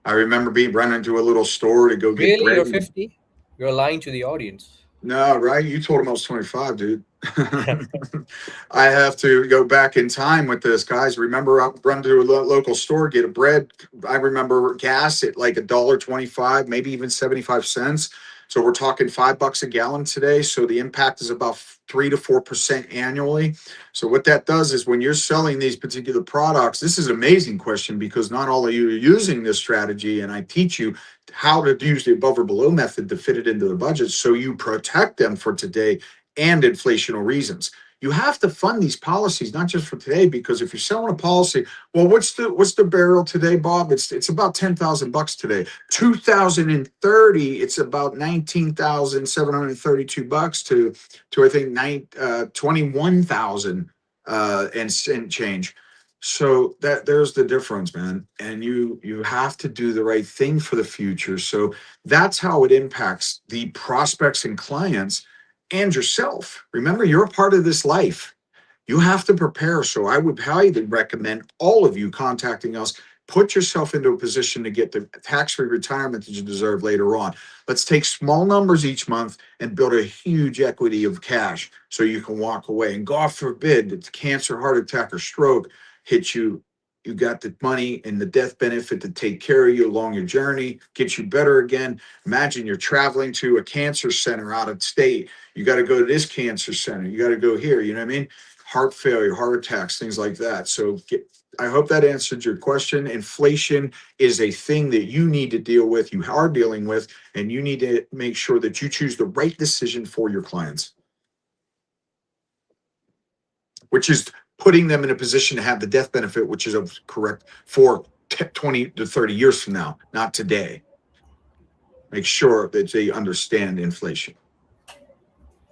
I remember being running to a little store to go get Really, bread. you're 50? You're lying to the audience. No, right? You told him I was 25, dude. I have to go back in time with this, guys. Remember, I run to a local store, get a bread. I remember gas at like $1.25, maybe even 75 cents. So we're talking $5 a gallon today. So the impact is about 3 to 4% annually. So what that does is, when you're selling these particular products, this is an amazing question, because not all of you are using this strategy, and I teach you how to use the above or below method to fit it into the budget, so you protect them for today and inflationary reasons. You have to fund these policies not just for today, because if you're selling a policy, well, what's the barrel today, Bob? It's about $10,000 today. 2030, it's about $19,732 to I think 21,000 and change. So that there's the difference, man. And you have to do the right thing for the future. So that's how it impacts the prospects and clients and yourself. Remember, you're a part of this life. You have to prepare. So I would highly recommend all of you contacting us. Put yourself into a position to get the tax-free retirement that you deserve later on. Let's take small numbers each month and build a huge equity of cash so you can walk away. And God forbid that cancer, heart attack, or stroke hit you. You got the money and the death benefit to take care of you along your journey, get you better again. Imagine you're traveling to a cancer center out of state. You got to go to this cancer center. You got to go here. You know what I mean? Heart failure, heart attacks, things like that. So I hope that answered your question. Inflation is a thing that you need to deal with, you are dealing with, and you need to make sure that you choose the right decision for your clients, which is putting them in a position to have the death benefit, which is correct for 20 to 30 years from now, not today. Make sure that they understand inflation.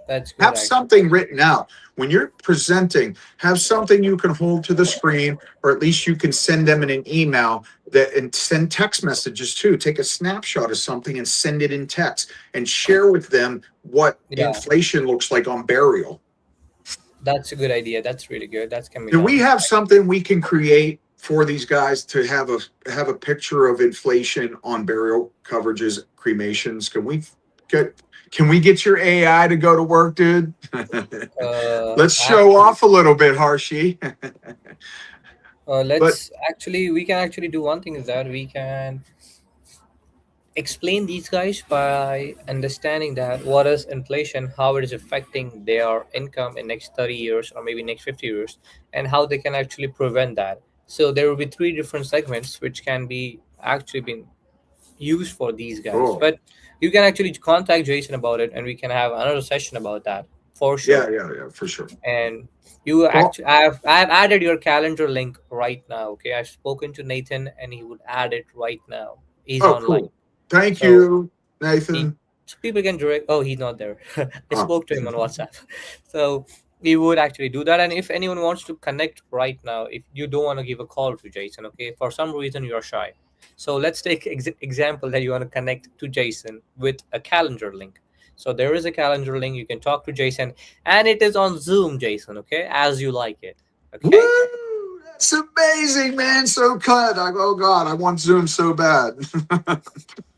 That's good, Have actually. something written out. When you're presenting, have something you can hold to the screen, or at least you can send them in an email, and send text messages too. Take a snapshot of something and send it in text, and share with them what Yeah, inflation looks like on burial. that's a good idea. That's really good. That can be Do we done. have something we can create for these guys to have a picture of inflation on burial coverages, cremations? Can we get your AI to go to work, dude? Let's show Actually, off a little bit, Harshi. But we can actually do one thing, is that we can explain these guys by understanding that what is inflation, how it is affecting their income in next 30 years or maybe next 50 years, and how they can actually prevent that. So there will be three different segments which can be actually been used for these guys. Cool. But you can actually contact Jason about it, and we can have another session about that for Yeah, sure. yeah, yeah, for sure. And you Well, actually, I've added your calendar link right now. Okay, I've spoken to Nathan, and he would add it right now. He's oh, online, cool. Thank so you, he Nathan. so people can direct. Oh, he's not there. I Oh, spoke to him on WhatsApp, so we would actually do that. And if anyone wants to connect right now, if you don't want to give a call to Jason, okay, for some reason you're shy, so let's take example that you want to connect to Jason with a calendar link. So there is a calendar link. You can talk to Jason, and it is on Zoom, Jason. Okay, as you like it. Okay. woo! That's amazing, man. So cut. Oh God, I want Zoom so bad.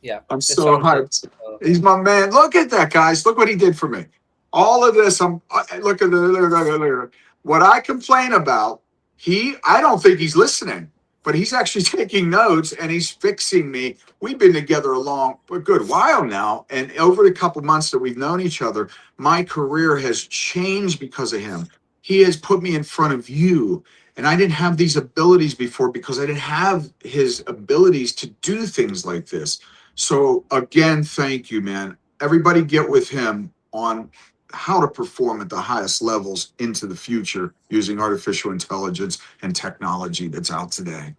Yeah, I'm it so sounds good. hyped. He's my man. Look at that, guys. Look what he did for me. All of this. Look at the what I complain about. I don't think he's listening, but he's actually taking notes and he's fixing me. We've been together a good while now, and over the couple months that we've known each other, my career has changed because of him. He has put me in front of you. And I didn't have these abilities before because I didn't have his abilities to do things like this. So again, thank you, man. Everybody get with him on how to perform at the highest levels into the future using artificial intelligence and technology that's out today.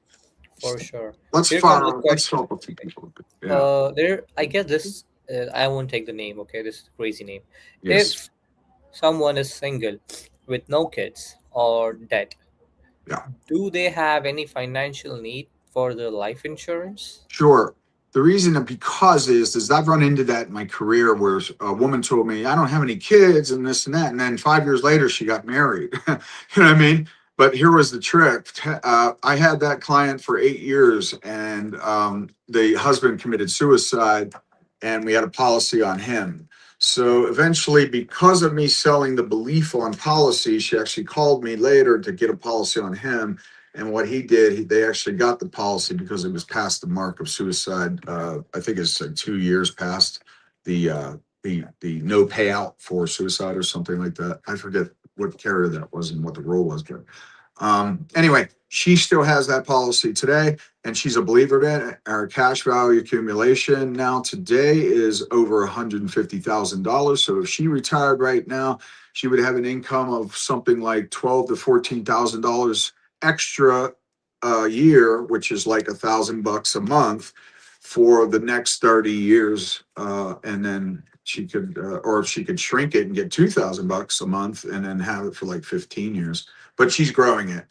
For sure. Let's Here comes a fire. Let's question. help a few people. Yeah. There. I guess this. I won't take the name. Okay, this is a crazy name. Yes. If someone is single with no kids or debt, Yeah. do they have any financial need for the life insurance? Sure. The reason that because is I've run into that in my career where a woman told me I don't have any kids and this and that, and then 5 years later she got married. You know what I mean? But here was the trick. I had that client for 8 years, and the husband committed suicide, and we had a policy on him. So eventually, because of me selling the belief on policy, she actually called me later to get a policy on him, and what he did, they actually got the policy because it was past the mark of suicide. I think it's 2 years past the the no payout for suicide or something like that. I forget what carrier that was and what the rule was, but anyway, she still has that policy today, and she's a believer in it. Our cash value accumulation now today is over $150,000. So if she retired right now, she would have an income of something like $12,000 to $14,000 extra a year, which is like $1,000 a month for the next 30 years. And then she could, or she could shrink it and get $2,000 a month and then have it for like 15 years. But she's growing it.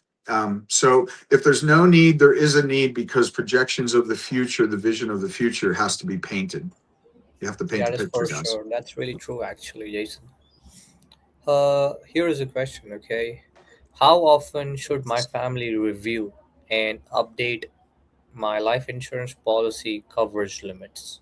So if there's no need, there is a need because projections of the future, the vision of the future has to be painted. You have to paint the That is picture, for guys. sure. That's really true, actually, Jason. Here is a question. Okay, how often should my family review and update my life insurance policy coverage limits?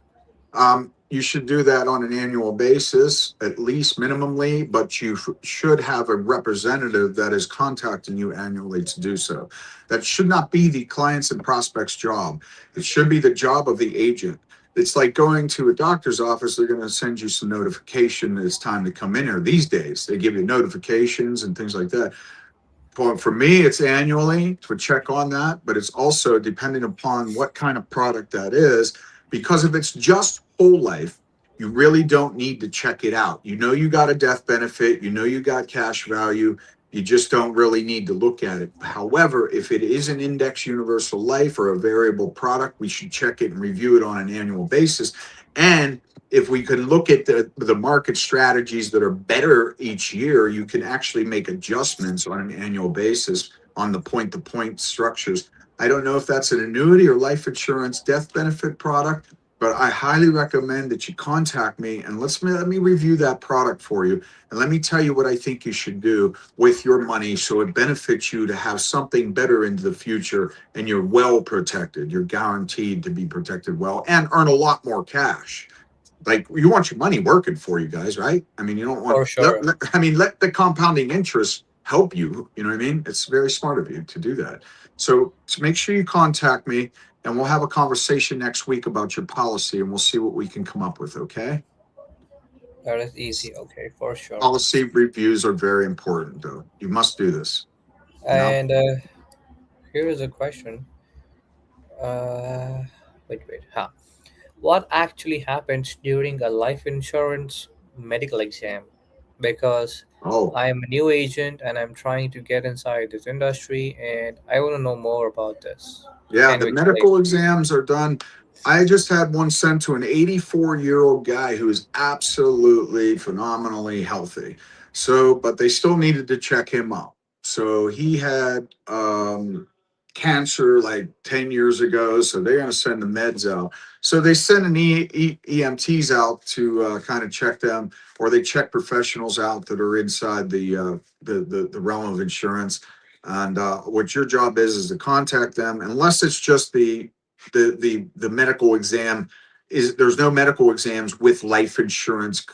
You should do that on an annual basis, at least minimally, but you should have a representative that is contacting you annually to do so. That should not be the clients and prospects' job. It should be the job of the agent. It's like going to a doctor's office, they're going to send you some notification that it's time to come in here. These days, they give you notifications and things like that. For me, it's annually to check on that, but it's also depending upon what kind of product that is. Because if it's just whole life, you really don't need to check it out. You know, you got a death benefit, you know, you got cash value. You just don't really need to look at it. However, if it is an index universal life or a variable product, we should check it and review it on an annual basis. And if we could look at the market strategies that are better each year, you can actually make adjustments on an annual basis on the point to point structures. I don't know if that's an annuity or life insurance death benefit product, but I highly recommend that you contact me and let me review that product for you. And let me tell you what I think you should do with your money so it benefits you to have something better into the future and you're well protected. You're guaranteed to be protected well and earn a lot more cash. Like, you want your money working for you guys, right? I mean, you don't want For sure. let the compounding interest help you. You know what I mean? It's very smart of you to do that. So make sure you contact me, and we'll have a conversation next week about your policy, and we'll see what we can come up with. Okay? That is easy. Okay, for sure. Policy reviews are very important, though. You must do this. You know? And here is a question. Uh, wait. Huh. What actually happens during a life insurance medical exam? Because Oh, I am a new agent and I'm trying to get inside this industry and I want to know more about this. yeah, Can the you explain? medical exams are done. I just had one sent to an 84-year-old guy who is absolutely phenomenally healthy. So, but they still needed to check him out. So he had cancer like 10 years ago. So they're going to send the meds out. So they send an EMTs out to kind of check them, or they check professionals out that are inside the realm of insurance. And what your job is to contact them, unless it's just the medical exam. Is there's no medical exams with life insurance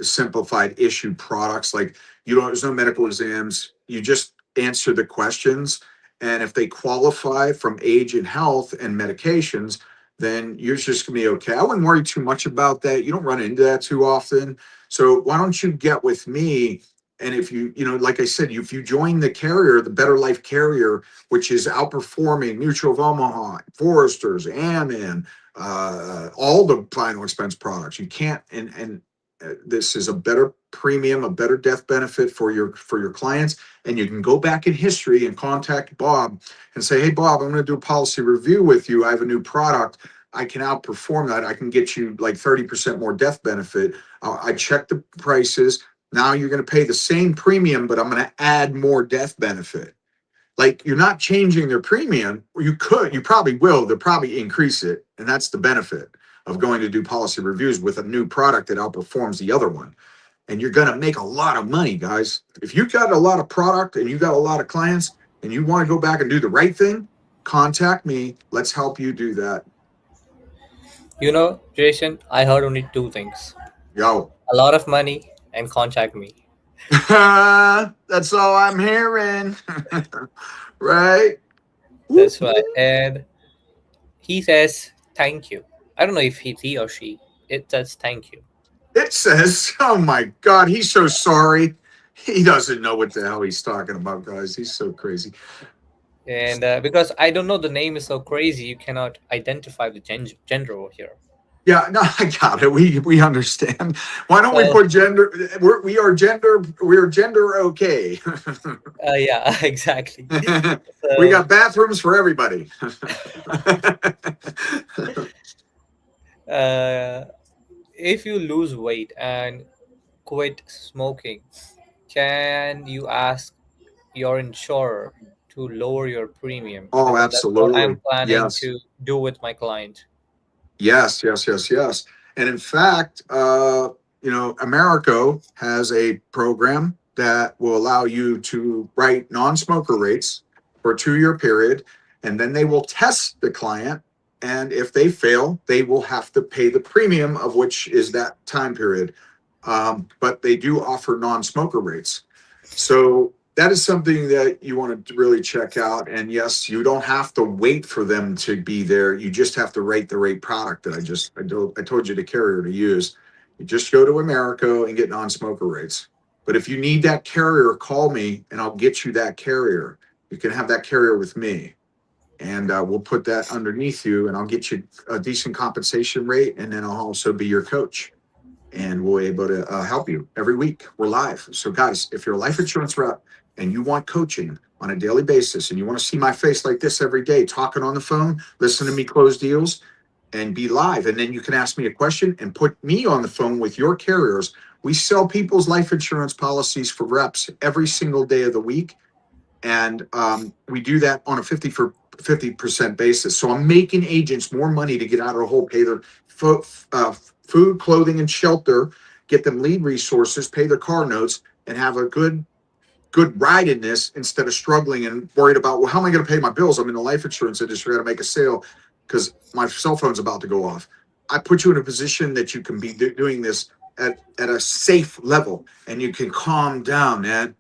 simplified issue products. Like, you don't, there's no medical exams. You just answer the questions, and if they qualify from age and health and medications, then you're just gonna be okay. I wouldn't worry too much about that. You don't run into that too often. So why don't you get with me? And if like I said, if you join the carrier, the Better Life carrier, which is outperforming Mutual of Omaha, Foresters, Amin, all the final expense products, you can't. And this is a better premium, a better death benefit for your clients. And you can go back in history and contact Bob and say, hey, Bob, I'm going to do a policy review with you. I have a new product. I can outperform that. I can get you like 30% more death benefit. I checked the prices. Now you're going to pay the same premium, but I'm going to add more death benefit. Like, you're not changing their premium. You probably will. They'll probably increase it. And that's the benefit of going to do policy reviews with a new product that outperforms the other one. And you're going to make a lot of money, guys. If you got a lot of product and you got a lot of clients and you want to go back and do the right thing, contact me. Let's help you do that. You know, Jason, I heard only two things: Yo. a lot of money and contact me. That's all I'm hearing. Right? Whoop, That's right. whoop. And he says thank you. I don't know if he or she. It says thank you. It says, oh my God, he's so sorry. He doesn't know what the hell he's talking about, guys. He's so crazy. And because I don't know, the name is so crazy, you cannot identify the gender over here. Yeah, no, I got it. We understand. Why don't we So put gender? We are gender okay. yeah, exactly. We So got bathrooms for everybody. uh, if you lose weight and quit smoking, can you ask your insurer to lower your premium? Oh, Because that's what I'm absolutely. planning Yes. to do with my client. Yes, yes, yes, yes. And in fact, Americo has a program that will allow you to write non-smoker rates for a 2-year period, and then they will test the client. And if they fail, they will have to pay the premium of which is that time period. But they do offer non-smoker rates. So that is something that you want to really check out. And yes, you don't have to wait for them to be there. You just have to rate the rate product that I told you the carrier to use. You just go to America and get non-smoker rates. But if you need that carrier, call me and I'll get you that carrier. You can have that carrier with me, and we'll put that underneath you, and I'll get you a decent compensation rate, and then I'll also be your coach, and we're able to help you every week. We're live. So, guys, if you're a life insurance rep and you want coaching on a daily basis and you want to see my face like this every day, talking on the phone, listen to me close deals, and be live, and then you can ask me a question and put me on the phone with your carriers. We sell people's life insurance policies for reps every single day of the week, and we do that on a 50% basis. So I'm making agents more money to get out of the hole, pay their food, clothing, and shelter, get them lead resources, pay their car notes, and have a good ride in this, instead of struggling and worried about, well, how am I going to pay my bills? I'm in the life insurance industry. I got to make a sale because my cell phone's about to go off. I put you in a position that you can be doing this at a safe level, and you can calm down, man.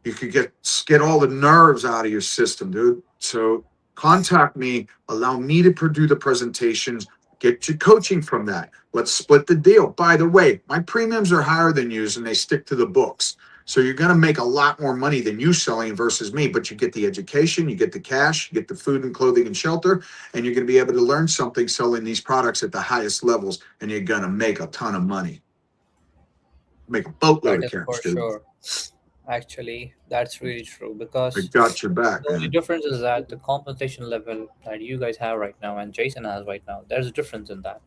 You could get all the nerves out of your system, dude. So contact me, allow me to do the presentations, get you coaching from that. Let's split the deal. By the way, my premiums are higher than yours and they stick to the books. So you're going to make a lot more money than you selling versus me, but you get the education, you get the cash, you get the food and clothing and shelter, and you're going to be able to learn something selling these products at the highest levels, and you're going to make a ton of money. Make a boatload That of is cash, for dude. sure. Actually, that's really true I because got your back, the only man. difference is that the compensation level that you guys have right now and Jason has right now, there's a difference in that.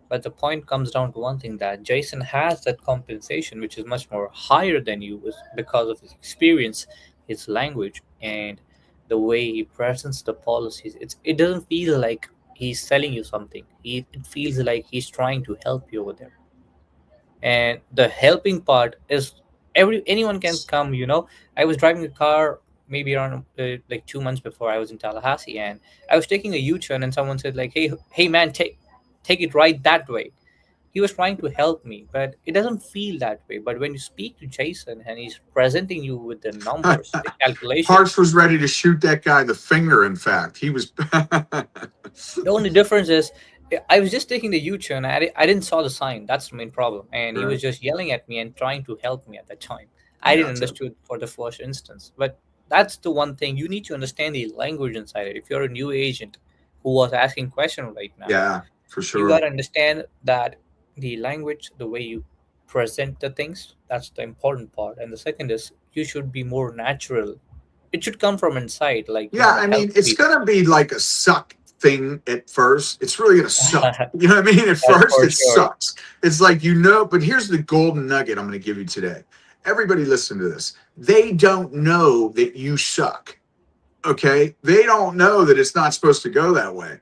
But the point comes down to one thing, that Jason has that compensation, which is much more higher than you, is because of his experience, his language, and the way he presents the policies. It doesn't feel like he's selling you something. It feels like he's trying to help you over there. And the helping part is anyone can come. I was driving a car maybe around like 2 months before. I was in Tallahassee, and I was taking a U-turn, and someone said like, hey man, take it right that way. He was trying to help me, but it doesn't feel that way. But when you speak to Jason and he's presenting you with the numbers, the Parks calculations, was ready to shoot that guy the finger. In fact, he was. the only difference is I was just taking the U-turn. I didn't saw the sign. That's the main problem. And he Right. was just yelling at me and trying to help me at that time. I I didn't got you. understood for the first instance. But that's the one thing. You need to understand the language inside it. If you're a new agent who was asking question right now, Yeah, for you got sure. to understand that the language, the way you present the things, that's the important part. And the second is you should be more natural. It should come from inside, like you Yeah, want to I help mean, it's people. gonna be like a suck thing at first. It's really gonna suck. You know what I mean? At That's first, for it sure. sucks. It's like, you know, but here's the golden nugget I'm gonna give you today. Everybody listen to this. They don't know that you suck. Okay, they don't know that it's not supposed to go that way.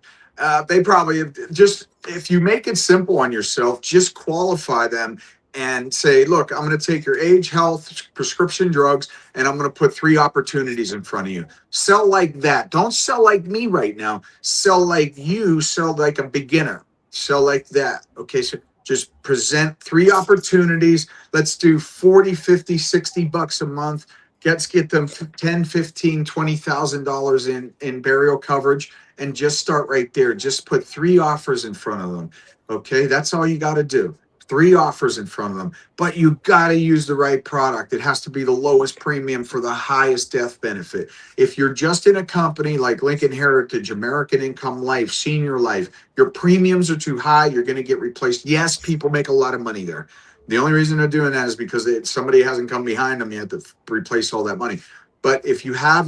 They probably just, if you make it simple on yourself, just qualify them and say, look, I'm going to take your age, health, prescription drugs, and I'm going to put 3 opportunities in front of you. Sell like that. Don't sell like me right now. Sell like you. Sell like a beginner. Sell like that. Okay, so just present 3 opportunities. Let's do 40, 50, $60 a month. Let's get them 10, 15, $20,000 in burial coverage, and just start right there. Just put 3 offers in front of them. Okay, that's all you got to do. 3 offers in front of them, but you got to use the right product. It has to be the lowest premium for the highest death benefit. If you're just in a company like Lincoln Heritage, American Income Life, Senior Life, your premiums are too high, you're going to get replaced. Yes, people make a lot of money there. The only reason they're doing that is because somebody hasn't come behind them yet to replace all that money. But if you have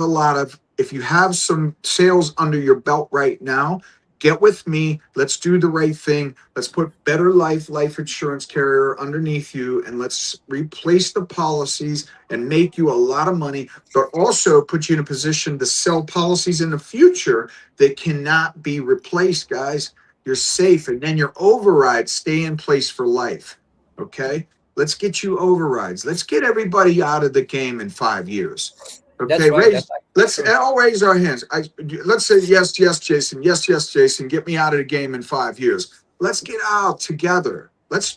some sales under your belt right now, get with me. Let's do the right thing. Let's put Better Life insurance carrier underneath you, and let's replace the policies and make you a lot of money, but also put you in a position to sell policies in the future that cannot be replaced, guys. You're safe, and then your overrides stay in place for life. Okay, let's get you overrides. Let's get everybody out of the game in 5 years. That's Okay, right. That's actually let's true. all raise our hands. Let's say yes, yes, Jason. Yes, yes, Jason. Get me out of the game in 5 years. Let's get out together. Let's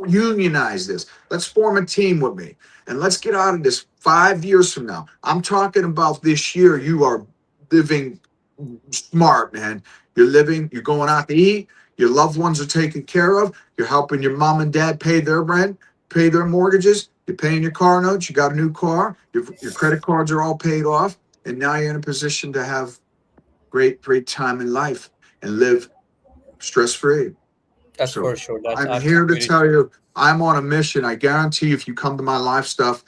unionize this. Let's form a team with me, and let's get out of this 5 years from now. I'm talking about this year. You are living smart, man. You're going out to eat. Your loved ones are taken care of. You're helping your mom and dad pay their rent, pay their mortgages. You're paying your car notes. You got a new car. Your credit cards are all paid off. And now you're in a position to have great time in life and live stress free. That's So for sure. That's I'm here to absolutely tell you, I'm on a mission. I guarantee if you come to my live stuff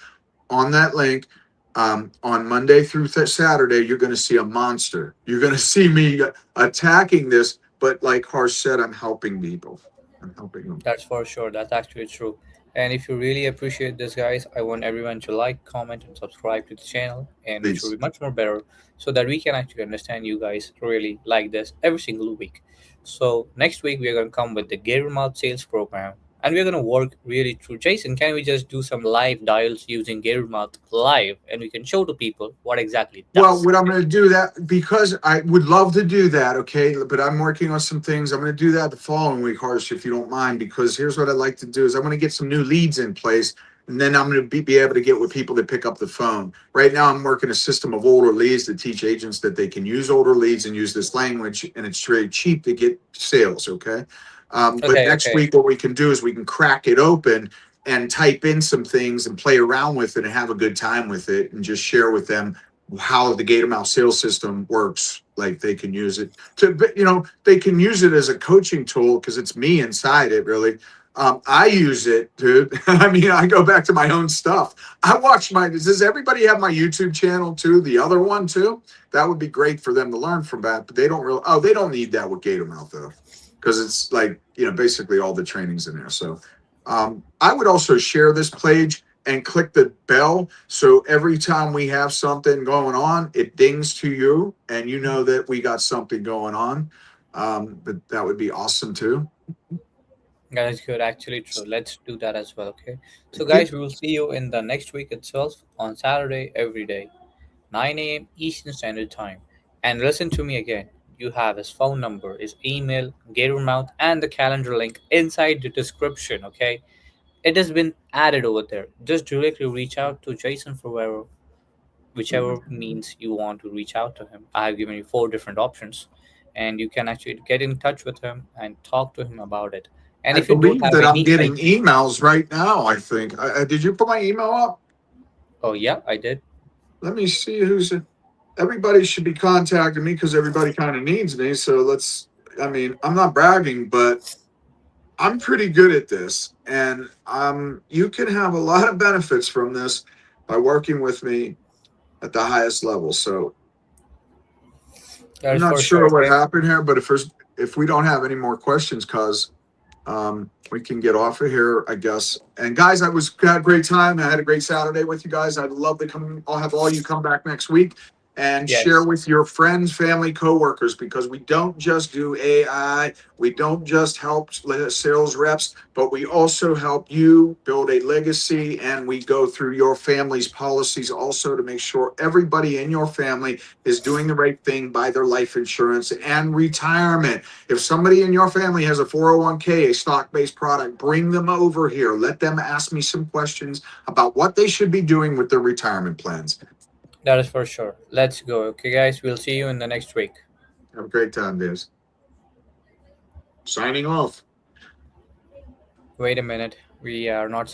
on that link, on Monday through Saturday, you're going to see a monster. You're going to see me attacking this, but like Harsh said, I'm helping people. I'm helping them. That's for sure. That's actually true. And if you really appreciate this, guys, I want everyone to like, comment, and subscribe to the channel, and which will Please. be much more better, so that we can actually understand you guys really like this every single week. So next week we are gonna come with the Gator Mouth sales program, and we're gonna work really through. Jason, can we just do some live dials using Gator Mouth live, and we can show to people what exactly it Well, does? what I'm going to do that, because I would love to do that, okay, but I'm working on some things. I'm going to do that the following week, Harsh, if you don't mind, because here's what I'd like to do is I'm going to get some new leads in place, and then I'm going to be able to get with people that pick up the phone. Right now, I'm working a system of older leads to teach agents that they can use older leads and use this language, and it's very cheap to get sales, okay? But Okay, next okay. week, what we can do is we can crack it open and type in some things and play around with it and have a good time with it and just share with them how the Gatormouth sales system works. Like they can use it to, they can use it as a coaching tool because it's me inside it really. I use it, dude. I mean, I go back to my own stuff. I watch does everybody have my YouTube channel too? The other one too? That would be great for them to learn from that, but they don't really, they don't need that with Gatormouth though. Because it's like, basically all the trainings in there. So I would also share this page and click the bell. So every time we have something going on, it dings to you and you know that we got something going on. But that would be awesome too. That is good, actually true. Let's do that as well, okay? So, guys, we will see you in the next week itself on Saturday every day, 9 a.m. Eastern Standard Time. And listen to me again. You have his phone number, his email, Gatormouth, and the calendar link inside the description, okay? It has been added over there. Just directly reach out to Jason Ferraro, whichever means you want to reach out to him. I have given you four different options, and you can actually get in touch with him and talk to him about it. And I if you don't believe have that I'm any getting idea, emails right now. I think. Did you put my email up? oh yeah, I did. Let me see who's. Everybody should be contacting me because everybody kind of needs me. So let's. I mean, I'm not bragging, but I'm pretty good at this, and you can have a lot of benefits from this by working with me at the highest level. So That I'm is not for sure. sure what Okay. happened here, but if we don't have any more questions, cause we can get off of here, I guess. And guys, had a great time. I had a great Saturday with you guys. I'd love to come. I'll have all you come back next week and share Yes, with your friends, family, coworkers, because we don't just do AI. We don't just help sales reps, but we also help you build a legacy. And we go through your family's policies also to make sure everybody in your family is doing the right thing by their life insurance and retirement. If somebody in your family has a 401k, a stock-based product, bring them over here. Let them ask me some questions about what they should be doing with their retirement plans. that is for sure. Let's go. Okay, guys, we'll see you in the next week. Have a great time, Diz. Signing off. Wait a minute. We are not